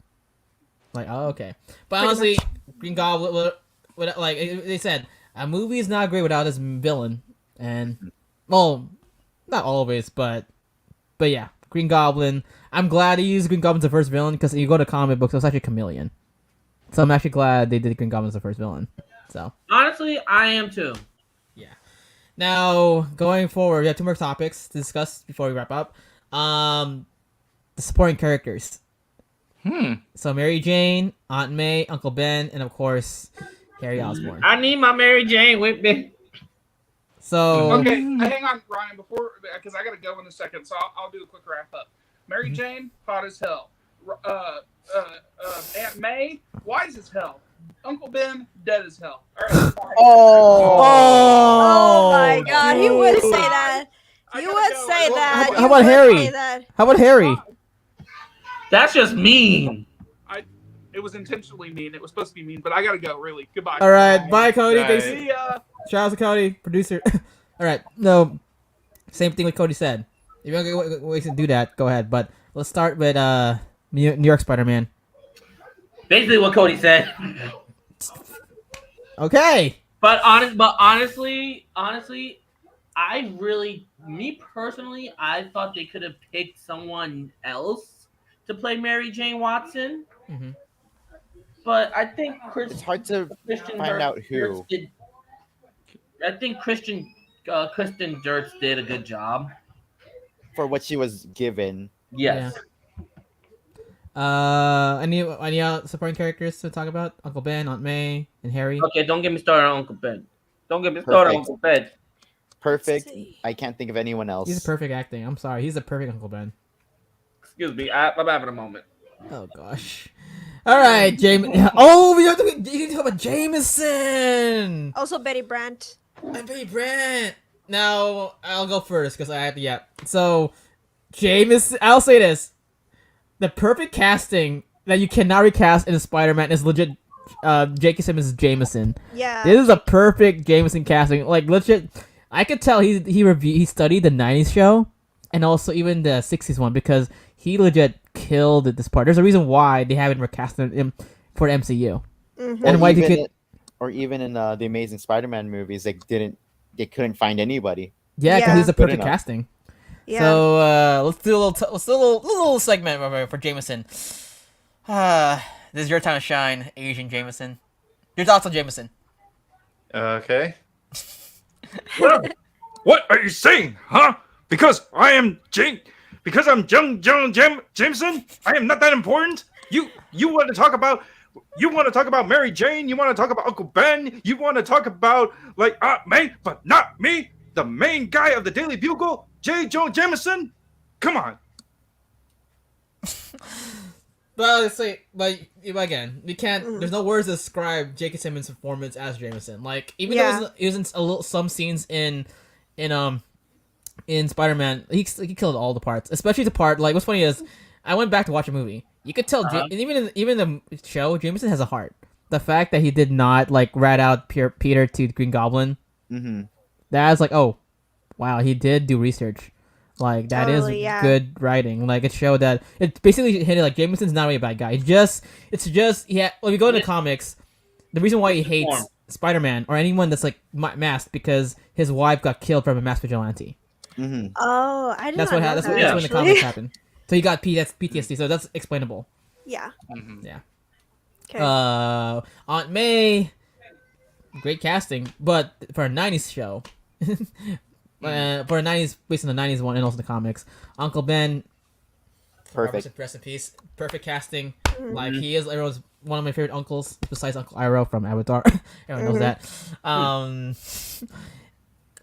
Like oh okay. But Pretty honestly, Green Goblin, like they said, a movie is not great without its villain, and well, not always, but yeah, Green Goblin. I'm glad he used Green Goblin as the first villain because you go to comic books, it was actually Chameleon. So I'm actually glad they did Green Goblin as the first villain. So Honestly, I am too. now going forward, we have two more topics to discuss before we wrap up. The supporting characters. So Mary Jane, Aunt May, Uncle Ben, and of course Harry Osborn. I need my Mary Jane with me. So Okay, hang on, Ryan. Before because I gotta go in a second, so I'll do a quick wrap up. Mary Jane, hot as hell. Aunt May, wise as hell. Uncle Ben, dead as hell. All right. Oh my God, he would say that. I You gotta would go. say that. How You about would Harry? say that. How about Harry? That's just mean. It was intentionally mean. It was supposed to be mean, but I gotta go. Really, goodbye. All right, bye, Cody. Bye. Thanks. See ya. Shout out to Cody, producer. All right, no, same thing with Cody said. If you want to ways to do that, go ahead. But let's start with New York Spider-Man. Basically, what Cody said. Okay. But honestly, me personally, I thought they could have picked someone else to play Mary Jane Watson. Mhm. But I think It's hard to Christian find out Durst who. I think Kristen Durst did a good job. For what she was given. Yes. Any supporting characters to talk about? Uncle Ben, Aunt May, and Harry. Okay, don't get me started on Uncle Ben. Don't get me started on Perfect. Uncle Ben. Perfect. See. I can't think of anyone else. He's perfect acting. I'm sorry, he's a perfect Uncle Ben. Excuse me, I'm having a moment. Oh gosh. All right, James. Oh, we have to. You can talk about Jameson. Also, Betty Brant. And Betty Brant. Now I'll go first because I have to. Yeah. So, Jameson. I'll say this: the perfect casting that you cannot recast in Spider-Man is legit. J.K. Simmons Jameson. Yeah. This is a perfect Jameson casting. Like legit, I could tell he studied the '90s show and also even the '60s one because he legit killed this part. There's a reason why they haven't recasted him for the MCU. Mhm. And why Or even in the Amazing Spider-Man movies, they couldn't find anybody. Yeah, because Yeah. he's a perfect Good enough. casting. Yeah. So let's do a little segment for Jameson. This is your time to shine, Asian Jameson. Your thoughts on Jameson? Okay. What are you saying, huh? Because I'm Jameson? I am not that important? You want to talk about Mary Jane? You want to talk about Uncle Ben? You want to talk about like Aunt May, but not me, the main guy of the Daily Bugle, J. Jonah Jameson? Come on. Well, let's say, but again, we can't. There's no words to describe J.K. Simmons' performance as Jameson. Like, even though it was in some scenes in Spider-Man, he killed all the parts, especially the part. Like, what's funny is, I went back to watch a movie. You could tell, even in the show, Jameson has a heart. The fact that he did not like rat out Peter to Green Goblin, that's like, oh, wow, he did do research. Like, that Totally, is yeah. good writing. Like, it showed that it basically hit it like Jameson's not really a bad guy. It's just yeah. When we go into comics, the reason why he hates Spider-Man or anyone that's like masked because his wife got killed from a masked vigilante. Oh, I didn't That's know what that. that's when the actually. comics happened. So he got that's PTSD. So that's explainable. Yeah. Yeah. Okay. Aunt May, great casting, but for a '90s show. For a '90s, based on the '90s one and also the comics, Uncle Ben, Perfect. rest in peace. Perfect casting. Like he is everyone's one of my favorite uncles besides Uncle Iroh from Avatar. Everyone knows that.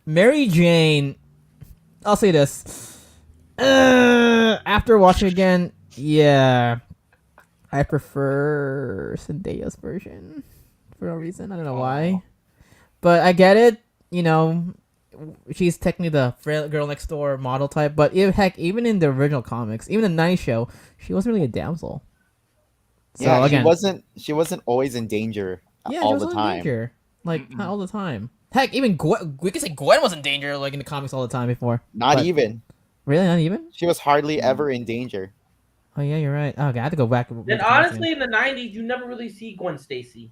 Mary Jane, I'll say this. After watching again, yeah, I prefer Zendaya's version for no reason. I don't know why, but I get it. You know. She's technically the girl next door model type, but even in the original comics, even the '90s show, she wasn't really a damsel. So Yeah, again, she wasn't always in danger yeah, all she was the in time. danger. Like not all the time. Heck, even we could say Gwen was in danger, like in the comics all the time before. Not But- even. Really, not even. She was hardly ever in danger. Oh yeah, you're right. Okay, I have to go back. And honestly, in the '90s, you never really see Gwen Stacy.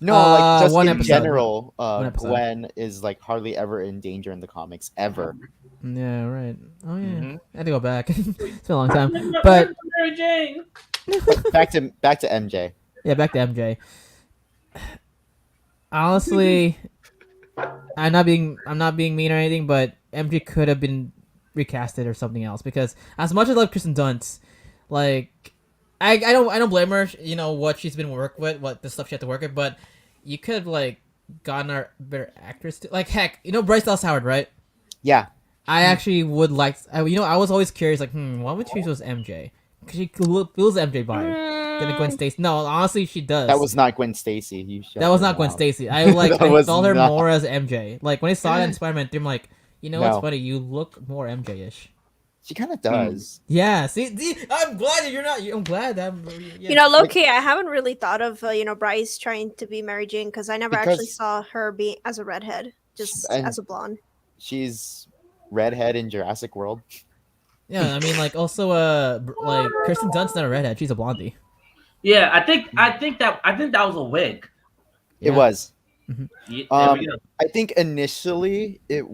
No, like just one in episode. general, One episode. Gwen is like hardly ever in danger in the comics ever. Yeah, right. Oh yeah, I had to go back. It's been a long Where's time, but Mary Jane. back to MJ. yeah, back to MJ. Honestly, I'm not being mean or anything, but MJ could have been recasted or something else because as much as I love Kristen Dunst, like I don't blame her. You know what she's been work with, what the stuff she had to work with, but you could have like gotten a better actress to like heck. You know Bryce Dallas Howard, right? Yeah, I actually would like. I was always curious, like, why would she choose MJ? Because she feels MJ vibe than Gwen Stacy. No, honestly, she does. that was not Gwen Stacy. That was not Gwen Stacy. I like. That I was felt her not. more as MJ. Like when I saw it in Spider-Man 3, I'm like, you know what's No. funny? You look more MJ-ish. She kind of does. Yeah, see, I'm glad that you're not. I'm glad that. Yeah. You know, low key, I haven't really thought of Bryce trying to be Mary Jane because I never actually Because saw her be as a redhead, just and as a blonde. she's redhead in Jurassic World. Yeah, I mean, like also, like Kirsten Dunst's not a redhead; she's a blondie. Yeah, I think that was a wig. It Yeah. was. Yeah, there we go. I think initially it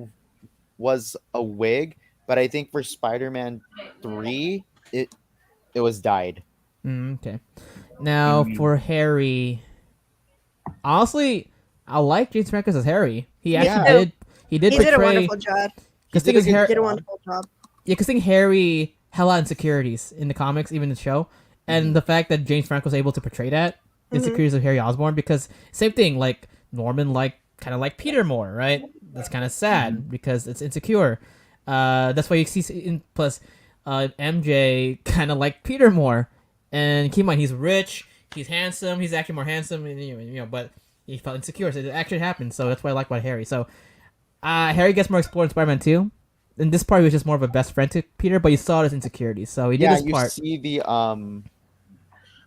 was a wig, but I think for Spider-Man 3, it was dyed. Okay. Now for Harry, honestly, I like James Franco as Harry. He actually Yeah. did. He did He did a portray. wonderful job. He Because did thing a is, good Harry. Did a job. wonderful job. Yeah, because Harry had a lot of insecurities in the comics, even the show, and the fact that James Franco was able to portray that insecurities of Harry Osborn, because same thing, like Norman, like kind of like Peter more, right? That's kind of sad because it's insecure. That's why you see plus MJ kind of like Peter more, and keep in mind he's rich, he's handsome, he's actually more handsome, and but he felt insecure, so it actually happened. So that's what I like about Harry. So Harry gets more explored in Spider-Man 2. In this part, he was just more of a best friend to Peter, but you saw his insecurities. So he did Yeah, his you part. see the All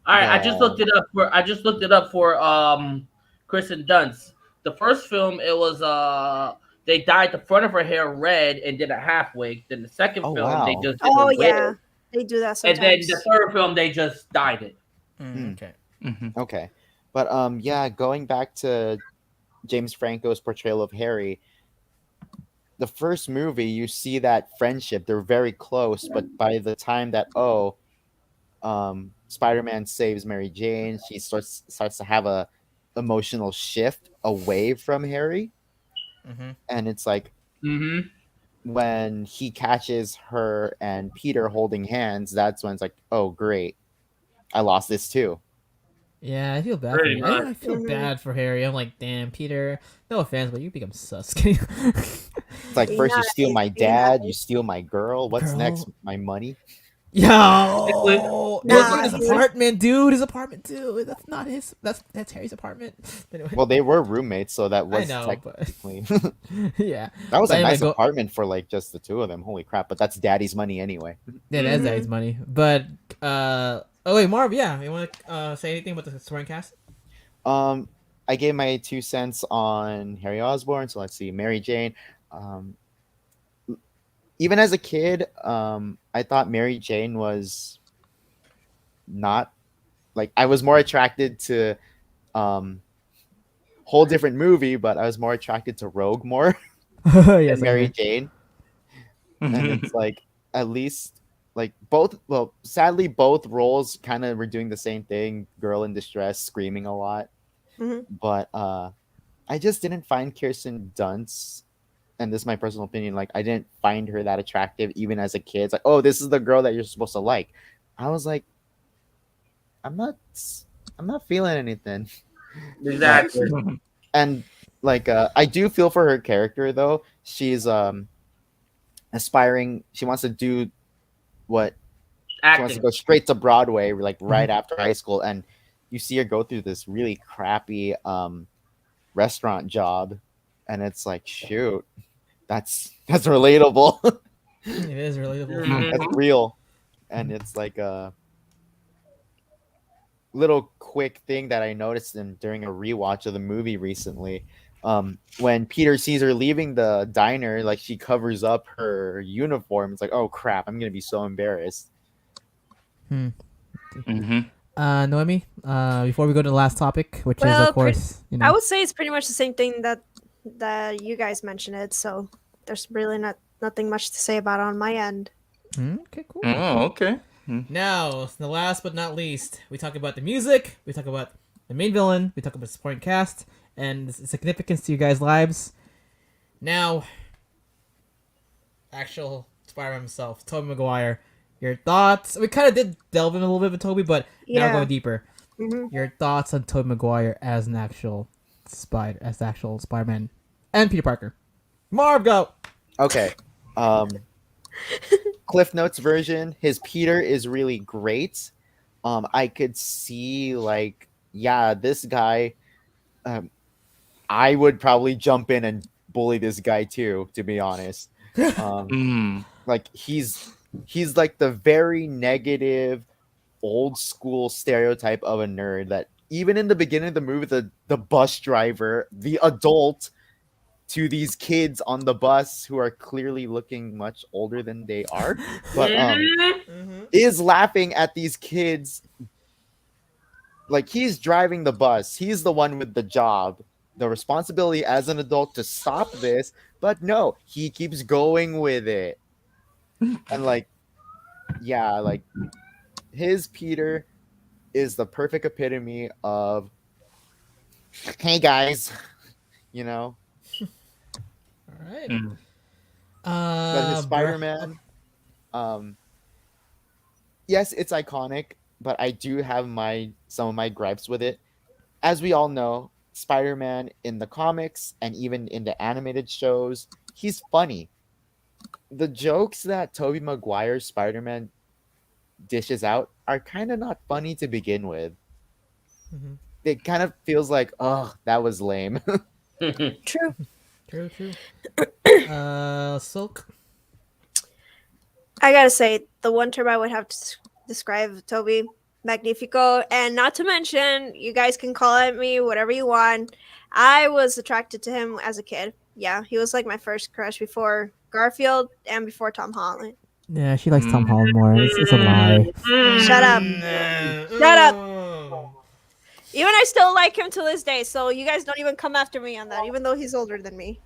right, I just looked it up for Kristen Dunst. The first film, it was they dyed the front of her hair red and did a half wig. Then the second Oh, film, they wow. just did Oh a wig, yeah, they do that and then sometimes. the third film, they just dyed it. Okay. Okay. But yeah, going back to James Franco's portrayal of Harry, the first movie you see that friendship, they're very close, but by the time that Spider-Man saves Mary Jane, she starts to have a emotional shift away from Harry, and it's like Mm-hmm. when he catches her and Peter holding hands, that's when it's like, oh great, I lost this too. Yeah, I feel bad for Pretty you. much. I feel Mhm. bad for Harry. I'm like, damn, Peter. No offense, but you become sus. It's like Be first you steal nice, my be dad, you nice. steal my girl. What's Girl. next? My money. Yo, look Nah, at his he's- apartment, dude. His apartment, dude. That's not his. That's Harry's apartment. Anyway, Well, they were roommates, so that I was know, but technically yeah, that was But a anyway, nice apartment for like just the two of them. Holy crap! But that's daddy's money anyway. Yeah, that's Mhm. Daddy's money. But oh wait, Marv, yeah, you want to say anything about the supporting cast? I gave my 2 cents on Harry Osborn. So let's see, Mary Jane. Um, even as a kid, I thought Mary Jane was not like I was more attracted to whole different movie, but I was more attracted to Rogue more Yes, than Mary okay. Jane. And it's like at least like both well sadly both roles kind of were doing the same thing, girl in distress screaming a lot, Mhm. but I just didn't find Kirsten Dunst, and this is my personal opinion, like I didn't find her that attractive even as a kid. It's like, oh, this is the girl that you're supposed to like. I was like, i'm not I'm not feeling anything. Exactly. And like I do feel for her character though. She's aspiring, she wants to do what she wants to Acting. go straight to Broadway, like right after high school, and you see her go through this really crappy restaurant job, and it's like, shoot, that's relatable. It is relatable. Mhm. That's real, and it's like a little quick thing that I noticed during a rewatch of the movie recently. When Peter sees her leaving the diner, like she covers up her uniform. It's like, oh crap, I'm gonna be so embarrassed. Noemi, before we go to the last topic, which is Well, of course, I would say it's pretty much the same thing that you guys mentioned it. So there's really nothing much to say about it on my end. Okay, cool. Oh, okay. Now, the last but not least, we talk about the music, we talk about the main villain, we talk about the supporting cast, and the significance to you guys' lives. Now, actual Spider-Man himself, Tobey Maguire. Your thoughts? We kind of did delve in a little bit with Tobey, but now Yeah. going deeper. Mhm. Your thoughts on Tobey Maguire as the actual Spider-Man, and Peter Parker. Marv, go. Okay. Cliff Notes version, his Peter is really great. I could see like, yeah, this guy, I would probably jump in and bully this guy too, to be honest. Like he's he's like the very negative, old school stereotype of a nerd that even in the beginning of the movie, the bus driver, the adult to these kids on the bus who are clearly looking much older than they are, but is laughing at these kids. Like, he's driving the bus, he's the one with the job, the responsibility as an adult to stop this, but no, he keeps going with it. And like, yeah, like his Peter is the perfect epitome of, hey guys, you know. All right. Mm. But his Bra- Spider-Man, yes, it's iconic, but I do have some of my gripes with it. As we all know, Spider-Man in the comics and even in the animated shows, he's funny. The jokes that Tobey Maguire's Spider-Man dishes out are kind of not funny to begin with. Mhm. It kind of feels like, oh, that was lame. True. True. Silk. I gotta say, the one term I would have to describe Toby, Magnifico, and not to mention, you guys can call at me whatever you want. I was attracted to him as a kid. Yeah, he was like my first crush before Garfield and before Tom Holland. Yeah, she likes Tom Holland more. It's a lie. Shut up. Mm, Shut up. oh. Even I still like him to this day, so you guys don't even come after me on that, even though he's older than me.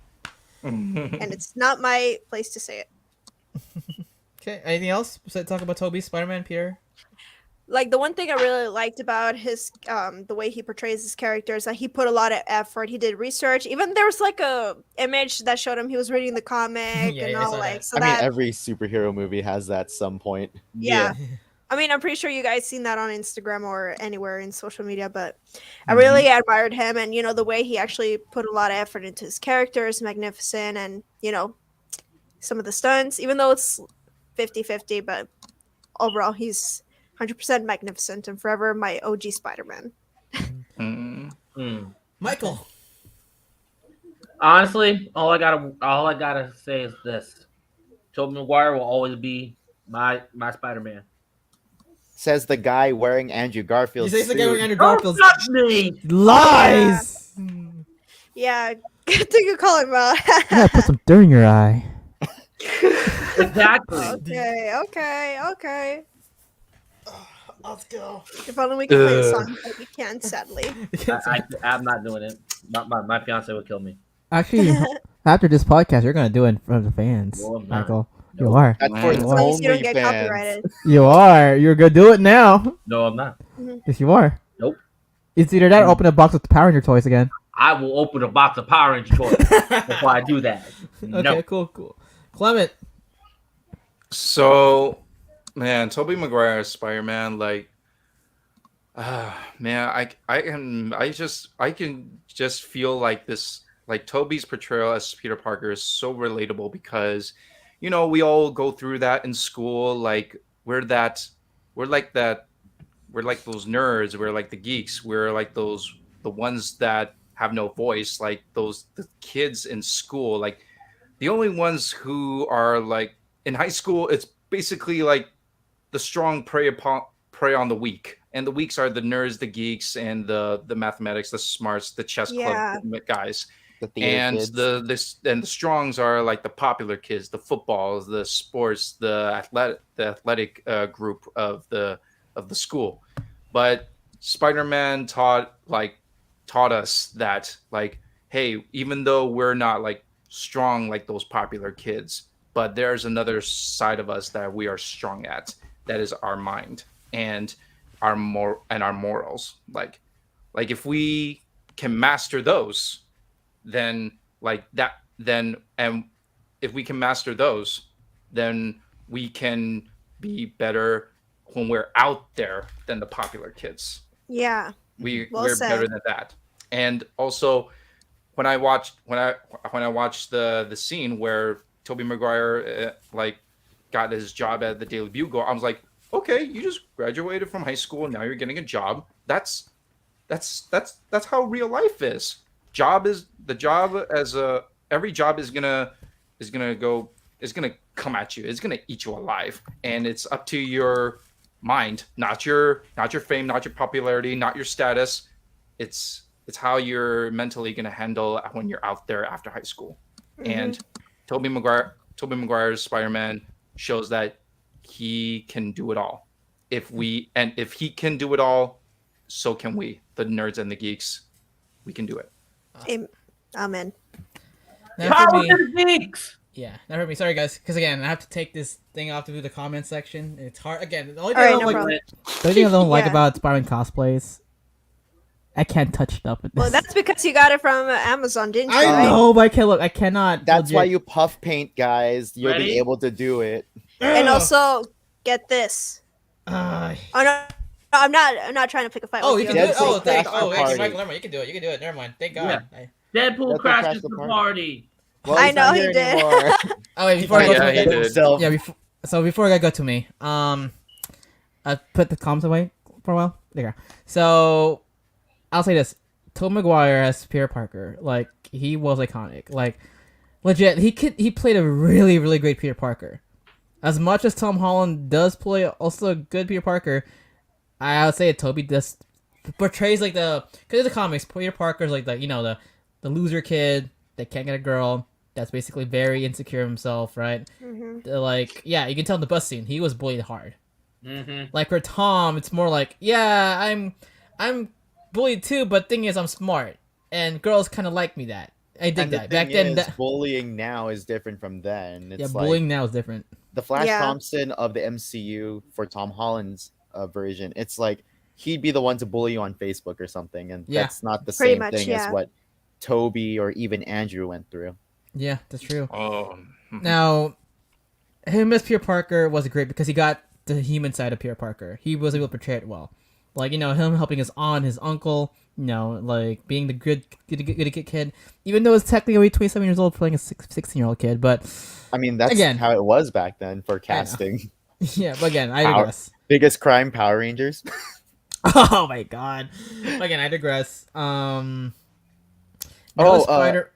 And it's not my place to say it. Okay, anything else besides talk about Toby, Spider-Man, Peter? Like, the one thing I really liked about his the way he portrays his characters, that he put a lot of effort. He did research. Even there was like a image that showed him he was reading the comic Yeah, and yeah, I all, saw like, that. so I mean, that every superhero movie has that some point. yeah. I mean, I'm pretty sure you guys seen that on Instagram or anywhere in social media, but I Mm-hmm. really admired him, and the way he actually put a lot of effort into his characters, magnificent, and some of the stunts, even though it's 50-50, but overall he's 100% magnificent and forever my OG Spider-Man. Michael. Honestly, all I gotta say is this: Tobey Maguire will always be my Spider-Man. Says the guy wearing Andrew You Garfield's say it's the guy with suit. Andrew Don't Garfield's touch me! lies. Yeah, good thing you call him out. Yeah, put some dirt in your eye. Exactly. Okay. Let's go. If only we could play the song, but we can't, sadly. I'm not doing it. My fiance would kill me. Actually, after this podcast, you're gonna do it in front of the fans, No, I'm not. Michael. You Nope. are. That's for You his As long as you don't only get fans. copyrighted. You are. You're gonna do it now. No, I'm not. Yes, you are. Nope. It's either that or open a box with Power Ranger toys again. I will open a box of Power Ranger toys before I do that. No. Okay, cool. Clement. So, man, Tobey Maguire's Spider-Man, like, man, I can just feel like this, like Toby's portrayal as Peter Parker is so relatable because, we all go through that in school. Like, we're like those nerds. We're like the geeks. We're like the ones that have no voice. Like the kids in school. Like, the only ones who are like in high school, it's basically like the strong prey on the weak, and the weaks are the nerds, the geeks, and the mathematics, the smarts, the chess club guys. The theater And kids. the strongs are like the popular kids, the footballs, the sports, the athletic group of the school. But Spider-Man taught us that, like, hey, even though we're not like strong like those popular kids, but there's another side of us that we are strong at, that is our mind and our morals. Like if we can master those, then if we can master those, then we can be better when we're out there than the popular kids. Yeah. We're said. better than that. And also, when I watched the scene where Tobey Maguire got his job at the Daily Bugle, I was like, okay, you just graduated from high school and now you're getting a job. That's how real life is. Every job is gonna go is gonna come at you. It's gonna eat you alive, and it's up to your mind, not your fame, not your popularity, not your status. It's how you're mentally gonna handle when you're out there after high school. And Tobey Maguire's Spider-Man shows that he can do it all. If he can do it all, so can we, the nerds and the geeks. We can do it. Amen. Now Power for me, to the geeks! yeah, now for me. Sorry guys, because again, I have to take this thing off to do the comment section. It's hard. Again, the only thing All right, I no don't like, problem. the only thing I don't like Yeah. about Spider-Man cosplays, I can't touch stuff with this. Well, that's because you got it from Amazon, didn't you? I right? know, but I can't look. I cannot. That's why legit- you puff paint, guys. You'll Ready? be able to do it. And Ugh. also, get this. Uh, Oh no, I'm not trying to pick a fight. oh, with you can you. do it. That's Oh, like thank. after Oh, thank you, party. Michael. Never mind. You can do it. You can do it. Never mind. Thank God. Deadpool Let them crashes crash the the party. party. Well, I he's not know he here did. anymore. Oh wait, before I go Yeah, to he my, did. himself. yeah, before I go to me, I put the comms away for a while. There you go. So I'll say this: Tobey Maguire as Peter Parker, like he was iconic. Like legit, he played a really really great Peter Parker. As much as Tom Holland does play also a good Peter Parker, I would say Toby does portrays like because in the comics, Peter Parker's like the loser kid that can't get a girl. That's basically very insecure of himself, right? Mhm. Like, yeah, you can tell in the bus scene he was bullied hard. Mm-hmm. Like for Tom, it's more like, yeah, I'm bullied too, but thing is, I'm smart, and girls kind of like me that. I dig And the that. Back thing then, is, bullying now is different from then. It's yeah, like bullying now is different. the Flash Yeah. Thompson of the MCU for Tom Holland's version. It's like he'd be the one to bully you on Facebook or something, and Yeah. that's not the Pretty same much, thing yeah. as what Toby or even Andrew went through. Yeah, that's true. Oh, Now, him as Peter Parker was great because he got the human side of Peter Parker. He was able to portray it well. Like, him helping his aunt, his uncle, like being the good kid. Even though it's technically only 27 years old playing a 16-year-old kid. But, I mean, that's Again. how it was back then for casting. yeah, but again, I Power- digress. Biggest crime, Power Rangers. Oh my god. But again, I digress. Oh, Spider...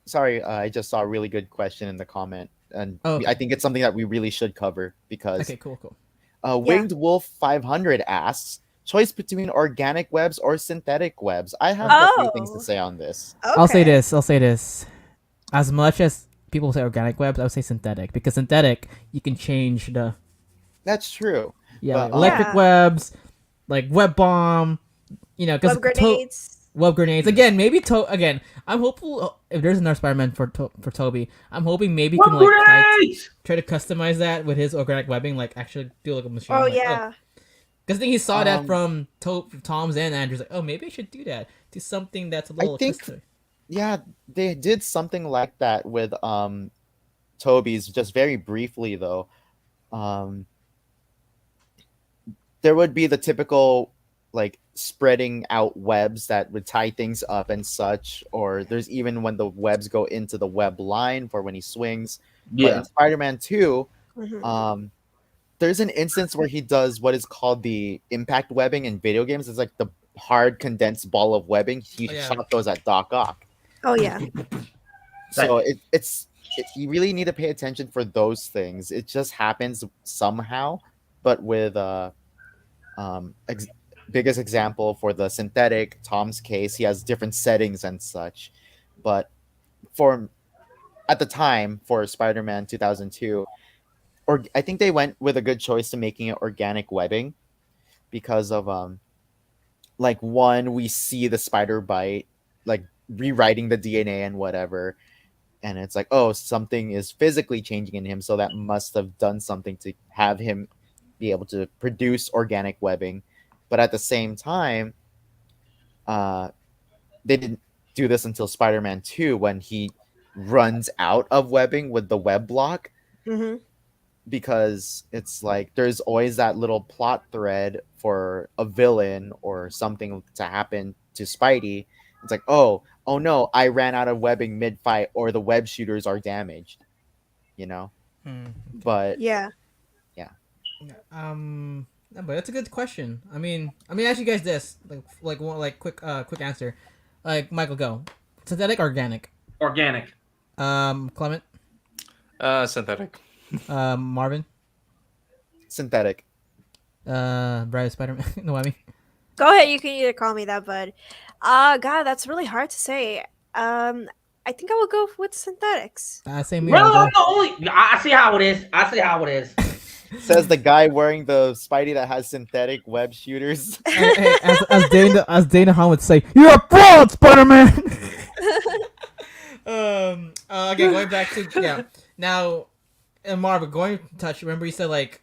Sorry, I just saw a really good question in the comment, and Oh, okay. I think it's something that we really should cover because Okay, cool. Winged Wolf 500 asks, choice between organic webs or synthetic webs. I have a few things to Oh. say on this. Okay. I'll say this. As much as people say organic webs, I would say synthetic. Because synthetic, you can change the... That's true. Yeah, But, like electric Yeah. webs, like web bomb, because Web grenades. web grenades. Again, maybe again. I'm hopeful if there's another Spider-Man for Toby. I'm hoping maybe he can like try to customize that with his organic webbing, like actually do like a machine. Oh like, yeah. because I think he saw that Um, from Tom's and Andrew's. Like, oh, maybe I should do that. Do something that's a little. think- custom. Yeah, they did something like that with Toby's, just very briefly though. There would be the typical like spreading out webs that would tie things up and such, or there's even when the webs go into the web line for when he swings. But in Spider-Man 2, Mhm. there's an instance where he does what is called the impact webbing in video games. It's like the hard condensed ball of webbing. He Oh, yeah. shot those at Doc Ock. Oh yeah. So you really need to pay attention for those things. It just happens somehow. But with biggest example for the synthetic, Tom's case, he has different settings and such. But at the time for Spider-Man 2002, or I think they went with a good choice to making it organic webbing because of like one, we see the spider bite, like rewriting the DNA and whatever, and it's like, oh, something is physically changing in him, so that must have done something to have him be able to produce organic webbing. But at the same time, they didn't do this until Spider-Man 2 when he runs out of webbing with the web block, Mhm. because it's like there's always that little plot thread for a villain or something to happen to Spidey. It's like, oh no, I ran out of webbing mid-fight, or the web shooters are damaged, But Yeah. No, but that's a good question. I mean, ask you guys this, quick answer. Like Michael, go synthetic, organic. Organic. Clement. Synthetic. Marvin, Synthetic. Bride of Spider-Man. No, I mean, Go ahead, you can either call me that, bud. God, that's really hard to say. I think I would go with synthetics. same here. Well, I'll I'm the only. I see how it is. I see how it is. Says the guy wearing the Spidey that has synthetic web shooters. Hey, as Dana Han would say, "You're a fraud, Spider-Man." Again, going back to Now, Marvel, going to touch. Remember, you said like,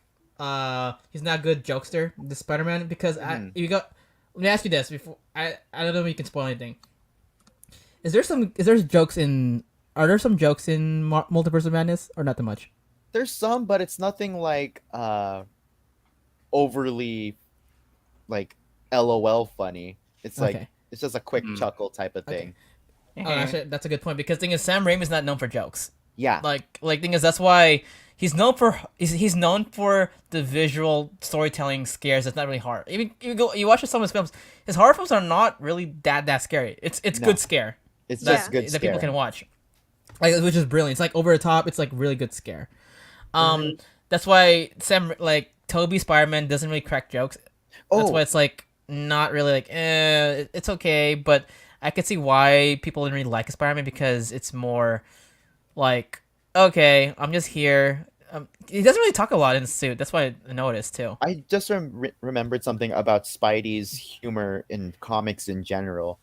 he's not a good jokester, the Spider-Man, because you got. Let me ask you this before I don't know if you can spoil anything. Are there some jokes in Multiverse of Madness or not that much? There's some, but it's nothing like overly like LOL funny. It's like Okay. it's just a quick chuckle type of thing. Oh, actually, that's a good point because thing is, Sam Raimi's not known for jokes. Yeah. Like thing is, that's why he's known for the visual storytelling scares. That's not really hard. Even you watch some of his films, his horror films are not really that scary. It's No. good scare. It's Yeah. just good that people scare. can watch, like, which is brilliant. It's like over the top. It's like really good scare. That's why Toby Spider-Man doesn't really crack jokes. That's why it's like not really like it's okay, but I could see why people didn't really like Spider-Man because it's more like, okay, I'm just here. He doesn't really talk a lot in the suit. That's why I noticed too. I just remembered something about Spidey's humor in comics in general.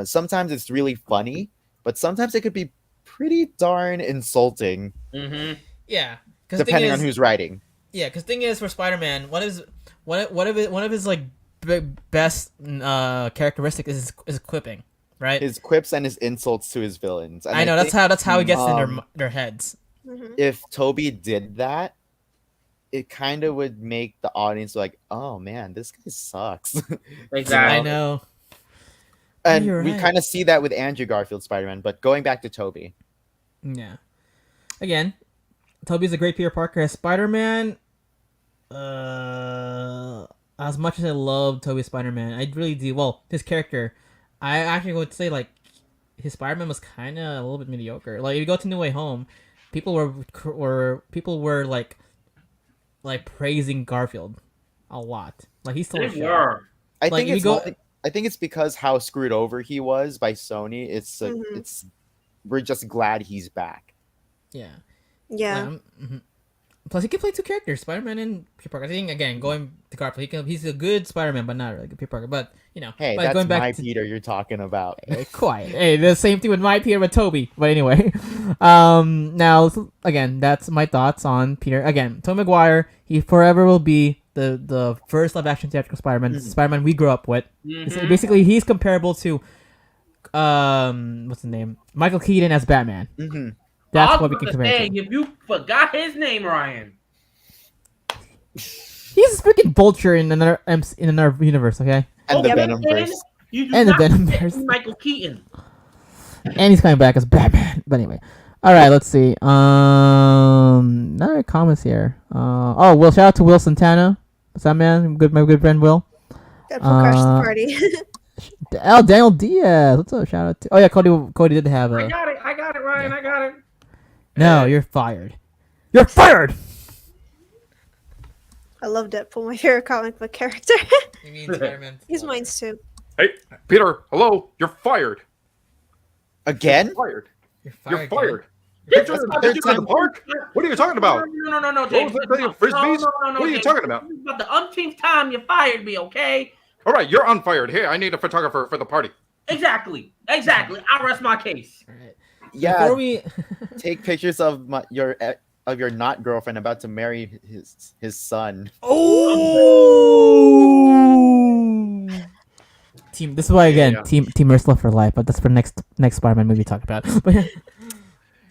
Sometimes it's really funny, but sometimes it could be pretty darn insulting, Mm-hmm. Yeah, depending on who's writing. Yeah, because thing is for Spider-Man, one of his like best characteristic is quipping, right? His quips and his insults to his villains. And I know think that's how he gets in their heads. if Toby did that, it kind of would make the audience like, "Oh man, this guy sucks." Exactly. I know. And You're we right. kind of see that with Andrew Garfield's Spider-Man. But going back to Toby, Yeah. Again, Toby's a great Peter Parker as Spider-Man. As much as I love Toby Spider-Man, I really do. Well, his character, I actually would say like his Spider-Man was kind of a little bit mediocre. Like if you go to No Way Home, people were like praising Garfield a lot. Like he stole They the show. were. I Like, think if it's you go- I think it's because how screwed over he was by Sony. It's we're just glad he's back. Yeah. Yeah. Plus, he can play two characters, Spider-Man and Peter Parker. I think again, going to Garfield, he's a good Spider-Man, but not really good Peter Parker. But Hey, but that's going back my to Peter you're talking about. Hey, quiet. Hey, the same thing with my Peter with Toby. But anyway, now again, that's my thoughts on Peter. Again, Tobey Maguire, he forever will be the first live-action theatrical Spider-Man, Spider-Man we grew up with. So basically, he's comparable to what's the name? Michael Keaton as Batman. Hmm. That's I what was we can about compare to it say, to. if you forgot his name, Ryan. He's a freaking vulture in another universe, okay? And the Okay, Venom then verse. You do And the not Venom forget verse. Michael Keaton. And he's coming back as Batman. But anyway. Alright, let's see. Another comments here. Well, shout out to Will Santana. What's that, man? My good friend Will. Deadpool crashed the party. Daniel Diaz. What's up? Shout out to. Oh yeah, Cody did have I a. got it, Ryan. Yeah. I got it. No, you're fired. You're fired. I love Deadpool, my favorite comic book character. You mean Spider-Man? He's mine too. Hey, Peter, hello. You're fired. Again? Fired. You're You're fired. fired. This You're is about third to go to the park? What are you talking about? No, What James. was that thing, frisbees? No, What are you James. talking about? This is about the umpteenth time you fired me, okay? All right, you're unfired. Hey, I need a photographer for the party. Exactly. I rest my case. Alright. Yeah. Before we. Take pictures of your not girlfriend about to marry his son. Oh. Team. This is why again. Yeah. Team Ursula for life. But that's for next Spider-Man movie talk about. But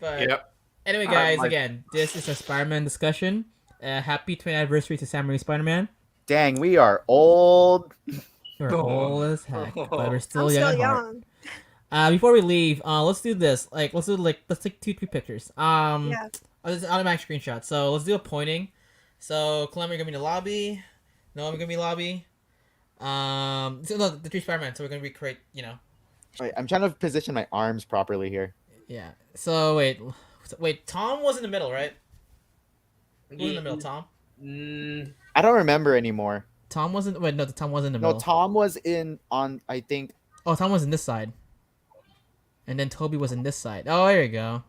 Yep. anyway, guys. like- Again, this is a Spider-Man discussion. Happy 20th anniversary to Sam Raimi's Spider-Man. Dang, we are old. We're old as heck, but we're still I'm young still at heart. young. Before we leave, let's do this. Let's take 2-3 pictures. Yeah. This is automatic screenshot. So let's do a pointing. So Clem, you're gonna be in the lobby. No, I'm gonna be lobby. So no, the three Spider-Man. So we're gonna recreate. Wait, I'm trying to position my arms properly here. Yeah. So wait, Wait, Tom was in the middle, right? Who was in the middle? Tom. Mm, I don't remember anymore. Tom wasn't. Wait, no, Tom was in the No, middle. Tom was in on. I think. Oh, Tom was in this side, and then Toby was in this side. Oh, there you go.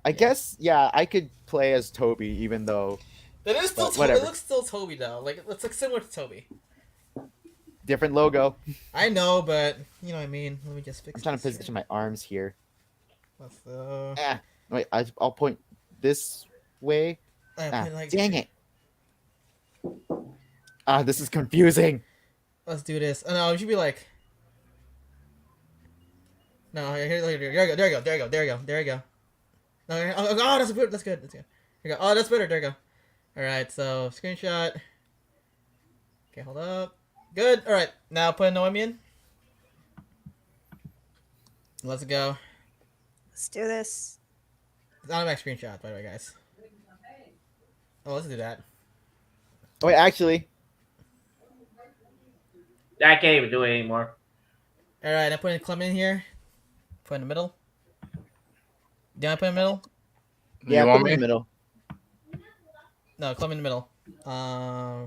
I guess yeah, I could play as Toby, even though That is still But Toby. whatever. It looks still Toby though. Like it's like similar to Toby. different logo. I know, but you know what I mean. Let me just fix. I'm trying to this position my arms here. here. Let's, Wait, I'll point this way. put it like, Dang it! This is confusing. let's do this. Oh no, it should be like. No, here, there you go, there you go, there you go, there you go, there you go. No, oh, that's good, that's good, that's good. Here you go. Oh, that's better. There you go. All right, so screenshot. Okay, hold up. Good. All right, now put Noemi in. Let's go. Let's do this. It's automatic screenshot, by the way, guys. Oh, let's do that. Oh, wait, actually, I can't even do it anymore. All right, I'm putting Clem in here. Put in the middle. Do you want to put in the middle? yeah, You put want me in me? the middle. No, Clem in the middle.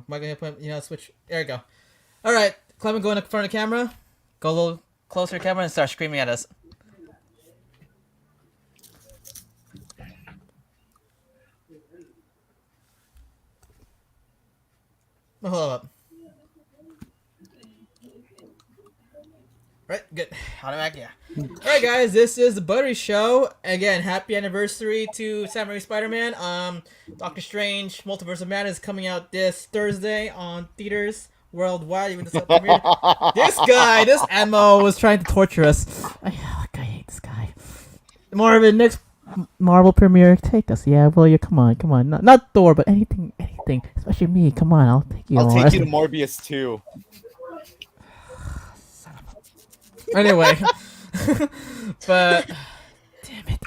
Mike, gonna put switch. There you go. All right, Clement, go in front of the camera. Go a little closer to the camera and start screaming at us. Oh, hold up. Right, good. Automatic, yeah. Alright, guys, this is the Buttery Show. Again, happy anniversary to Sam Raimi Spider-Man. Doctor Strange Multiverse of Madness is coming out this Thursday on theaters worldwide. Even the premiere. This guy, this Ammo, was trying to torture us. I hate this guy. Marvin, next Marvel premiere, take us. Yeah, well, come on. Not Thor, but anything. Especially me. Come on, I'll take you. I'll take you to Morbius too. Anyway, but damn it.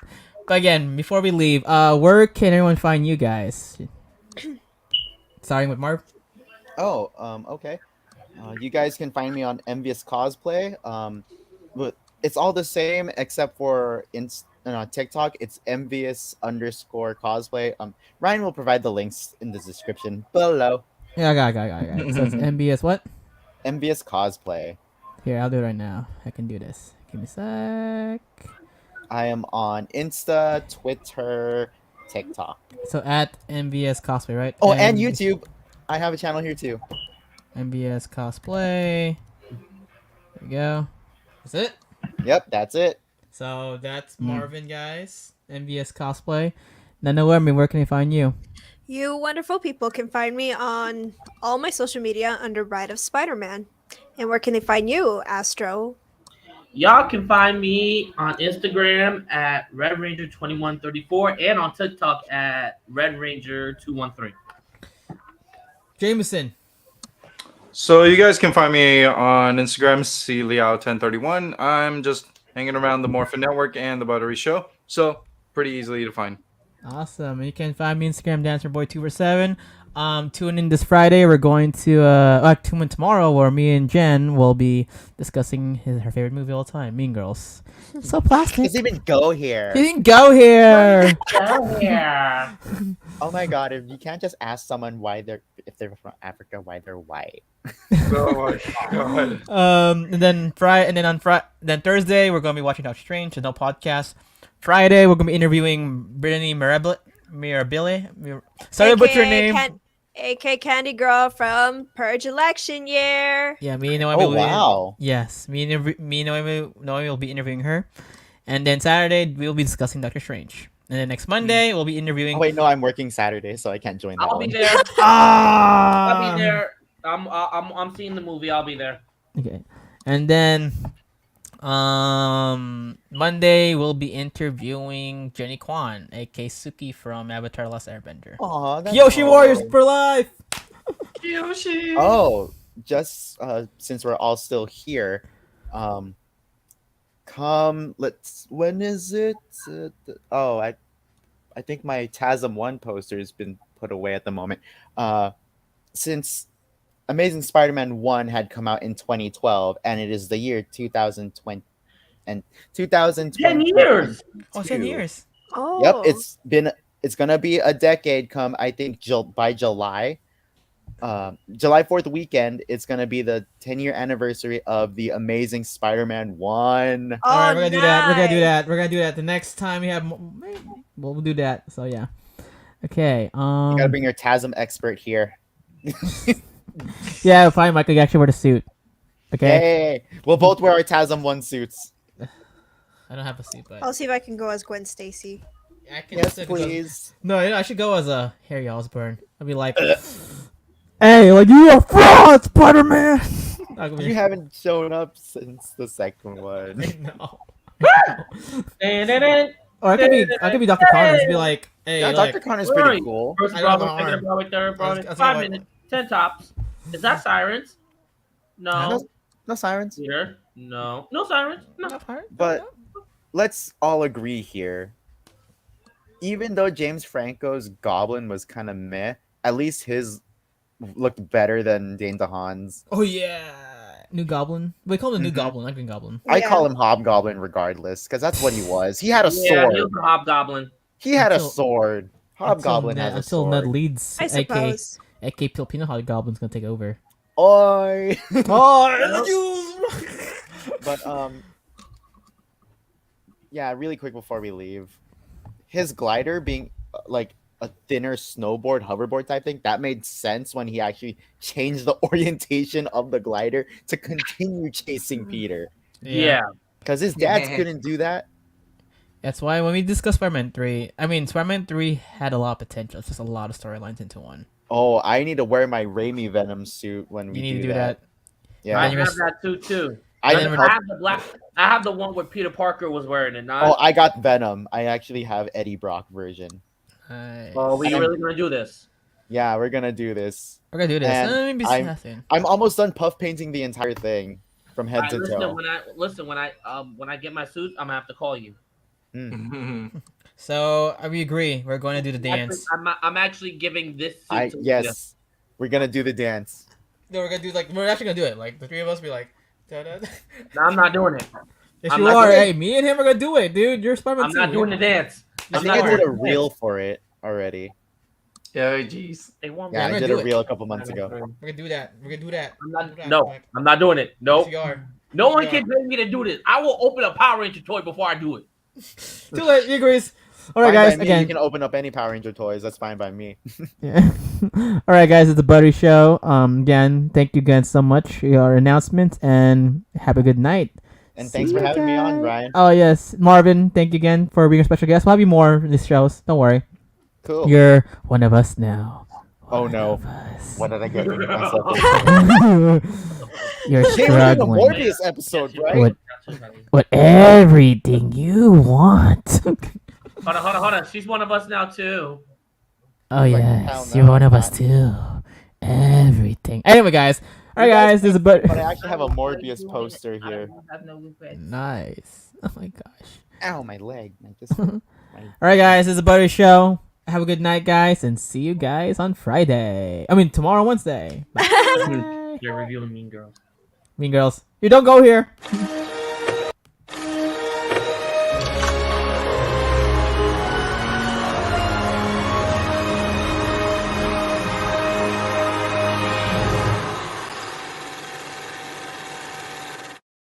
But again, before we leave, where can everyone find you guys? Starting with Marv. Oh, okay. You guys can find me on Envious Cosplay. But it's all the same except for TikTok. It's envious_cosplay. Ryan will provide the links in the description below. Yeah, I got it. So it's MBS what? Envious Cosplay. Here, I'll do it right now. I can do this. Give me a sec. I am on Insta, Twitter, TikTok. So at MBS Cosplay, right? Oh, and YouTube. I have a channel here too. MBS Cosplay. There we go. That's it. Yep, that's it. So that's Marvin, guys. MBS Cosplay. Now, where can I find you? You wonderful people can find me on all my social media under Bride of Spider-Man. And where can they find you, Astro? Y'all can find me on Instagram at Red Ranger 2134 and on TikTok at Red Ranger 213. Jameson. So you guys can find me on Instagram, cliao1031. I'm just hanging around the Morphin Network and the Buttery Show, so pretty easily to find. Awesome. And you can find me Instagram dancerboy247. Tune in this Friday. We're going to tune in tomorrow where me and Jen will be discussing her favorite movie of all time, Mean Girls. So plastic. Doesn't even go here. He didn't go here. Oh, yeah. Oh my god! If you can't just ask someone if they're from Africa, why they're white. Oh my god. And then then Thursday we're gonna be watching Doctor Strange. There's no podcast. Friday we're gonna be interviewing Brittany Mirabile. Sorry to butcher your name. AK Candy Girl from Purge election year. Yeah, me and Noemi. Oh wow! Yes, me and Noemi will be interviewing her, and then Saturday we'll be discussing Doctor Strange, and then next Monday we'll be interviewing. Oh, wait, no, I'm working Saturday, so I can't join that I'll one. be there. Ah! I'll be there. I'm seeing the movie. I'll be there. Okay, and then Monday we'll be interviewing Jenny Kwan, aka Suki from Avatar: Last Airbender. Aw, that's Yoshi cool. Warriors for life. Yoshi. Oh, just since we're all still here, when is it? I think my TASM 1 poster has been put away at the moment. Since Amazing Spider-Man 1 had come out in 2012, and it is the year 2020 and 2020. 10 years. Oh, 10 years. Oh. Yep, it's gonna be a decade come I think by July. July 4th weekend, it's gonna be the 10-year anniversary of the Amazing Spider-Man 1. Oh, All right, we're gonna do that. We're gonna do nice. that. We're gonna do that. The next time we have, we'll do that. So yeah. Okay. You gotta bring your TASM expert here. Yeah, fine. Michael, you actually wear the suit. Okay. Yay! We'll both wear our TASM 1 suits. I don't have a suit, but I'll see if I can go as Gwen Stacy. I can Yes, also go- please. No, I should go as a Harry Osborn. I'd be like, hey, like you are fraud, Spider-Man. You haven't shown up since the second one. No. And Or I could be Dr. Connors. Be like, hey, Yeah, like, Dr. Connor's Where are pretty you? cool. First I don't have Broadway, an second arm. Broadway, third Broadway. I was 5 like- minutes, 10 tops. Is that sirens? No. No, no sirens. Peter? No. No sirens. No. But let's all agree here. Even though James Franco's Goblin was kind of meh, at least his looked better than Dane DeHaan's. Oh yeah, New Goblin. We call him the New Mhm. Goblin, not Green Goblin. I Yeah. call him Hobgoblin regardless, because that's what he was. He had a Yeah, he sword. was a hobgoblin. He had a Until- sword. Hobgoblin has a until Ned sword. leads, I aka suppose. Filipino Hobgoblin's gonna take over. Oi! Oh, But yeah, really quick before we leave, his glider being like a thinner snowboard hoverboard type thing, that made sense when he actually changed the orientation of the glider to continue chasing Peter, Yeah. because his dads couldn't do that. That's why when we discuss Spider-Man 3, I mean, Spider-Man 3 had a lot of potential. It's just a lot of storylines into one. Oh, I need to wear my Rami Venom suit when we You need to do that. Yeah, I then have you're that too. I I didn't. have the black. I have the one where Peter Parker was wearing it. Oh, Not. I got Venom. I actually have Eddie Brock version. Nice. Oh, we I'm- really gonna do this? Yeah, we're gonna do this. We're gonna do this. And Maybe I'm- soon. I'm almost done puff painting the entire thing from head Alright, to listen, toe. when I get my suit, I'm gonna have to call you. So we agree. We're going to do the dance. I'm actually giving this suit to Yes, we're gonna do the dance. No, we're gonna do we're actually gonna do it. Like the three of us be like, da-da. No, I'm not doing it. Yes, I'm you not are. doing it. Hey, me and him are gonna do it, dude. You're Spider-Man I'm too. not doing the dance. I I'm think not I did a doing the reel dance. for it already. Yeah, jeez. They want Yeah, we're I gonna did a do it. reel a couple months ago. We're gonna do that. We're gonna do that. I'm Do not. that. No, Like, I'm not doing it. Nope. yes, you are. No one Yeah. can pay me to do this. I will open a Power Ranger toy before I do it. Too late. He agrees. All right, Fine by guys. me, Again, you can open up any Power Ranger toys. That's fine by me. yeah. All right, guys. It's the Buttery Show. Again, thank you guys so much for your announcement, and have a good night. And thanks See for you having me on, guys. Brian. Oh yes, Marvin. Thank you again for being a special guest. We'll have you more in these shows. Don't worry. Cool. You're one of us now. Oh no. One of us. What did I get myself into? You're Hey, we're doing a struggling Morbius episode, right? with with everything you want. Hold on. She's one of us now too. Oh Like, yes, hell you're no, one of I'm us too. Everything. Anyway, guys. All right, guys. This is But I actually have a Morbius poster here. nice. Oh my gosh. Ow, my leg. All right, guys. This is a Buttery Show. Have a good night, guys, and see you guys on Friday. I mean, tomorrow, Wednesday. Bye. You're reviewing Mean Girls. Mean Girls. You don't go here.